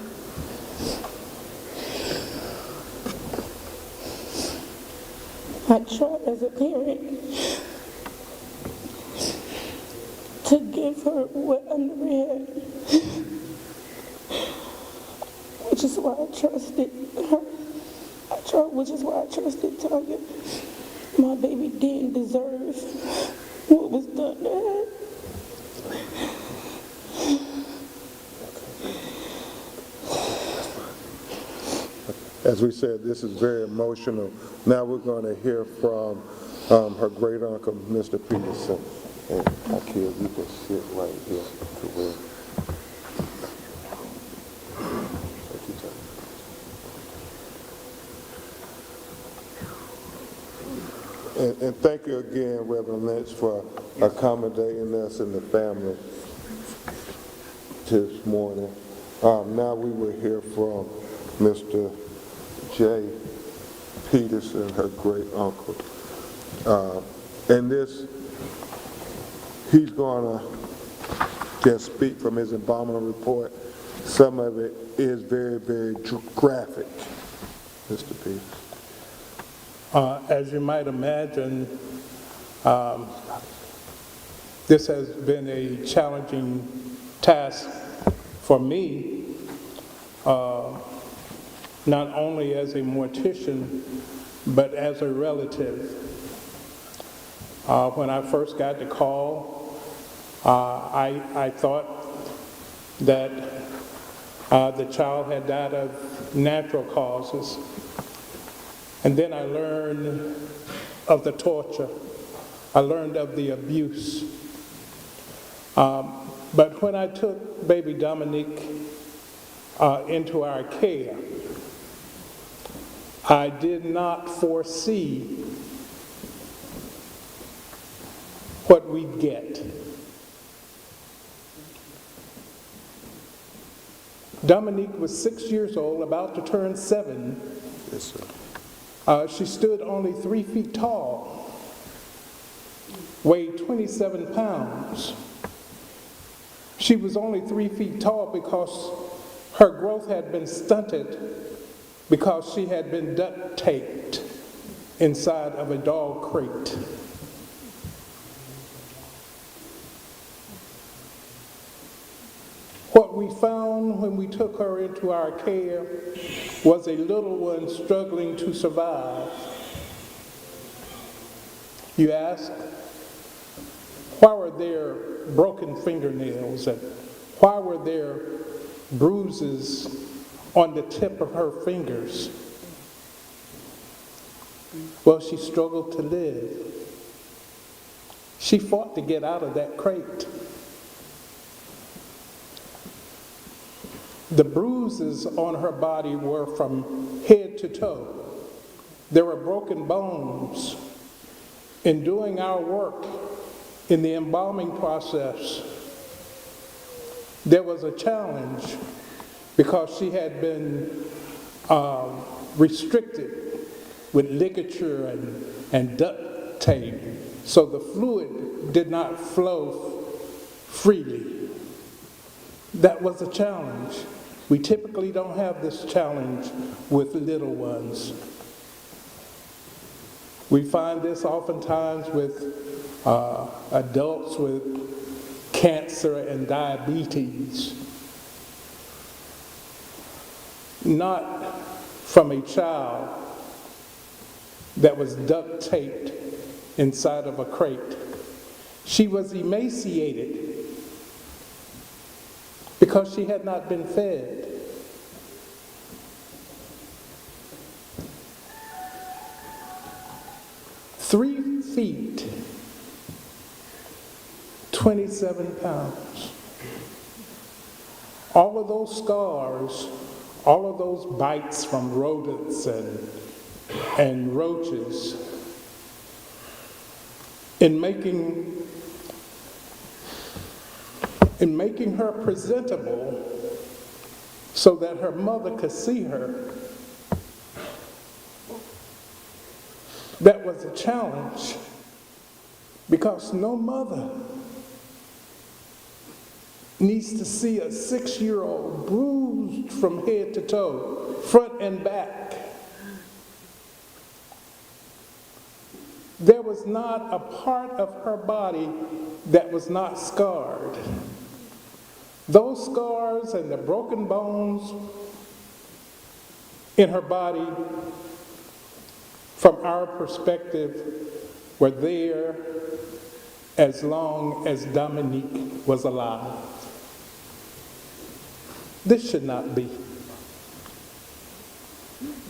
I tried as a parent to give her what I never had, which is why I trusted her. Which is why I trusted Tanya. My baby didn't deserve what was done to her. As we said, this is very emotional. Now we're going to hear from her great uncle, Mr. Peterson. And Ikea, you can sit right here. And thank you again, Reverend Lynch, for accommodating us and the family this morning. Now we will hear from Mr. J. Peterson, her great uncle. And this he's going to just speak from his environmental report. Some of it is very, very graphic, Mr. P. As you might imagine, this has been a challenging task for me, not only as a mortician, but as a relative. When I first got the call, I thought that the child had died of natural causes. And then I learned of the torture. I learned of the abuse. But when I took baby Dominique into our care, I did not foresee what we'd get. Dominique was 6 years old, about to turn 7. Yes, sir. She stood only 3 feet tall, weighed 27 pounds. She was only 3 feet tall because her growth had been stunted because she had been duct taped inside of a dog crate. What we found when we took her into our care was a little one struggling to survive. You ask, why were there broken fingernails and why were there bruises on the tip of her fingers? Well, she struggled to live. She fought to get out of that crate. The bruises on her body were from head to toe. There were broken bones. In doing our work in the embalming process, there was a challenge because she had been restricted with ligature and duct tape, so the fluid did not flow freely. That was a challenge. We typically don't have this challenge with little ones. We find this oftentimes with adults with cancer and diabetes, not from a child that was duct taped inside of a crate. She was emaciated because she had not been fed. Three feet, 27 pounds. All of those scars, all of those bites from rodents and roaches, in making her presentable so that her mother could see her, that was a challenge because no mother needs to see a 6-year-old bruised from head to toe, front and back. There was not a part of her body that was not scarred. Those scars and the broken bones in her body, from our perspective, were there as long as Dominique was alive. This should not be.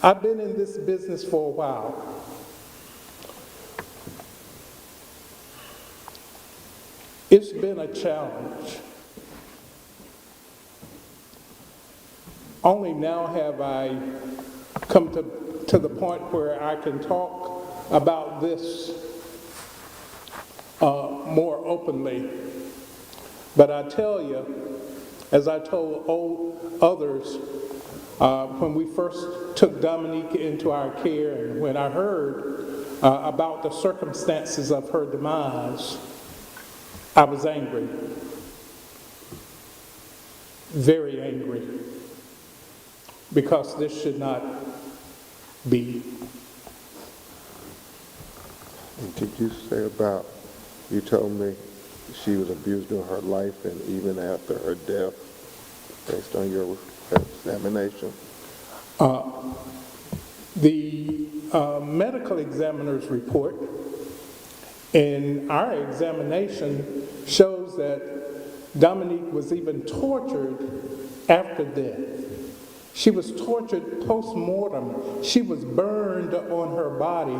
I've been in this business for a while. It's been a challenge. Only now have I come to the point where I can talk about this more openly. But I tell you, as I told others, when we first took Dominique into our care and when I heard about the circumstances of her demise, I was angry, very angry, because this should not be. And did you say about, you told me she was abused during her life and even after her death, based on your examination? The medical examiner's report in our examination shows that Dominique was even tortured after death. She was tortured post-mortem. She was burned on her body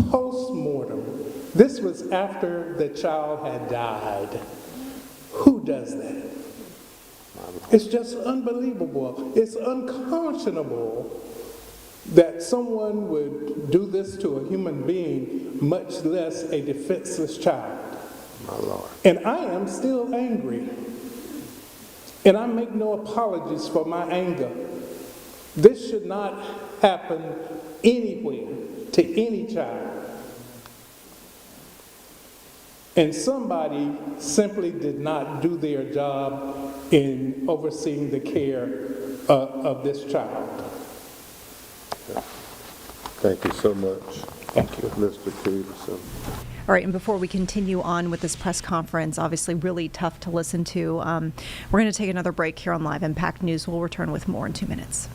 post-mortem. This was after the child had died. Who does that? It's just unbelievable. It's unconscionable that someone would do this to a human being, much less a defenseless child. My Lord. And I am still angry. And I make no apologies for my anger. This should not happen anywhere to any child. And somebody simply did not do their job in overseeing the care of this child. Thank you so much. Thank you. Mr. Peterson. All right, and before we continue on with this press conference, obviously really tough to listen to, we're going to take another break here on Live Impact News. We'll return with more in 2 minutes.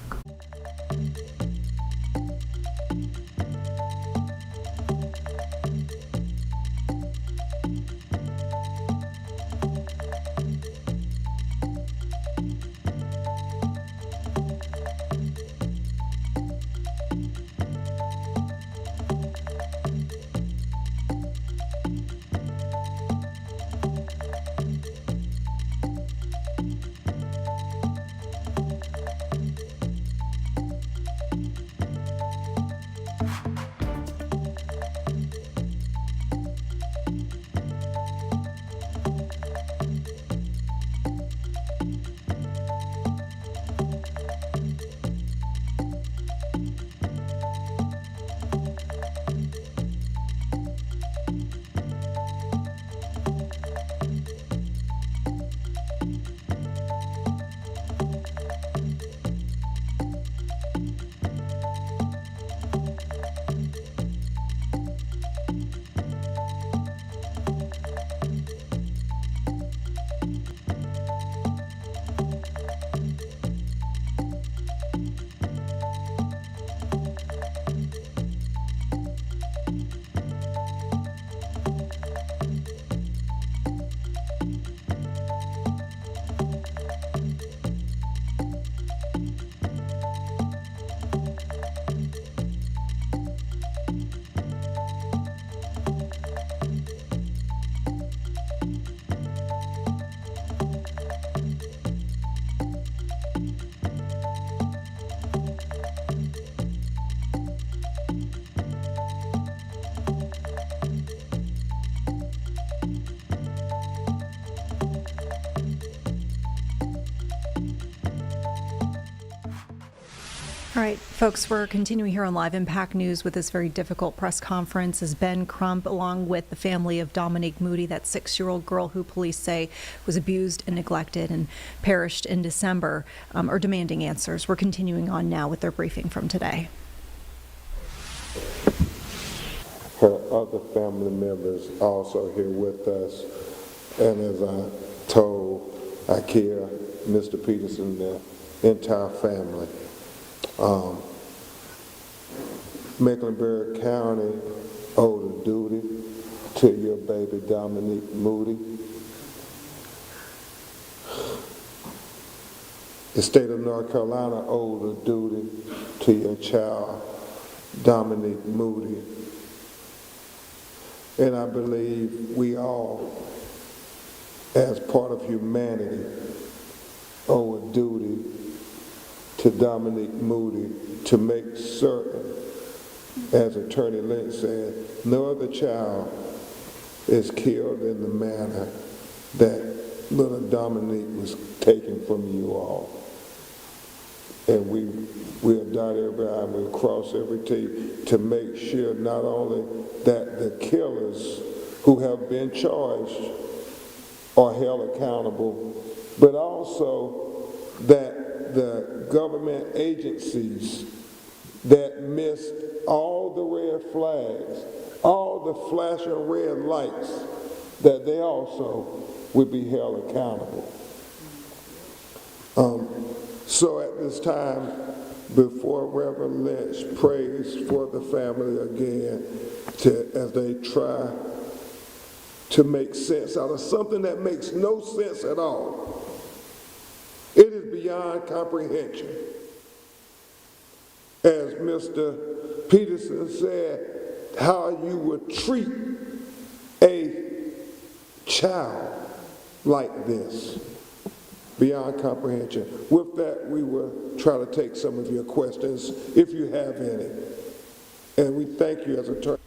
All right, folks, we're continuing here on Live Impact News with this very difficult press conference as Ben Crump, along with the family of Dominique Moody, that 6-year-old girl who police say was abused and neglected and perished in December, are demanding answers. We're continuing on now with their briefing from today. Her other family members also here with us, and as I told Ikea, Mr. Peterson, the entire family, Mecklenburg County owed a duty to your baby Dominique Moody. The state of North Carolina owed a duty to your child Dominique Moody. And I believe we all, as part of humanity, owe a duty to Dominique Moody to make certain, as Attorney Lynch said, no other child is killed in the manner that little Dominique was taken from you all. And we'll dot every I, we'll cross every T to make sure not only that the killers who have been charged are held accountable, but also that the government agencies that missed all the red flags, all the flashing red lights, that they also would be held accountable. So at this time, before Reverend Lynch prays for the family again, as they try to make sense out of something that makes no sense at all. It is beyond comprehension. As Mr. Peterson said, how you would treat a child like this. Beyond comprehension. With that, we will try to take some of your questions, if you have any. And we thank you as attorney.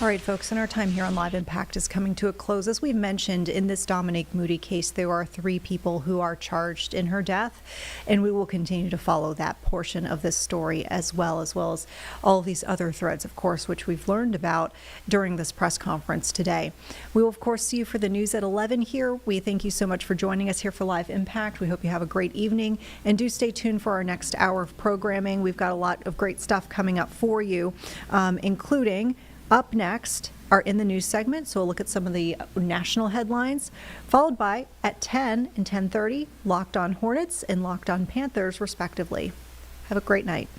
All right, folks, and our time here on Live Impact is coming to a close. As we've mentioned, in this Dominique Moody case, there are 3 people who are charged in her death, and we will continue to follow that portion of this story as well as all these other threads, of course, which we've learned about during this press conference today. We will, of course, see you for the news at 11 here. We thank you so much for joining us here for Live Impact. We hope you have a great evening, and do stay tuned for our next hour of programming. We've got a lot of great stuff coming up for you, including up next are In the News segment, so we'll look at some of the national headlines, followed by at 10 and 10:30, Locked on Hornets and Locked on Panthers, respectively. Have a great night.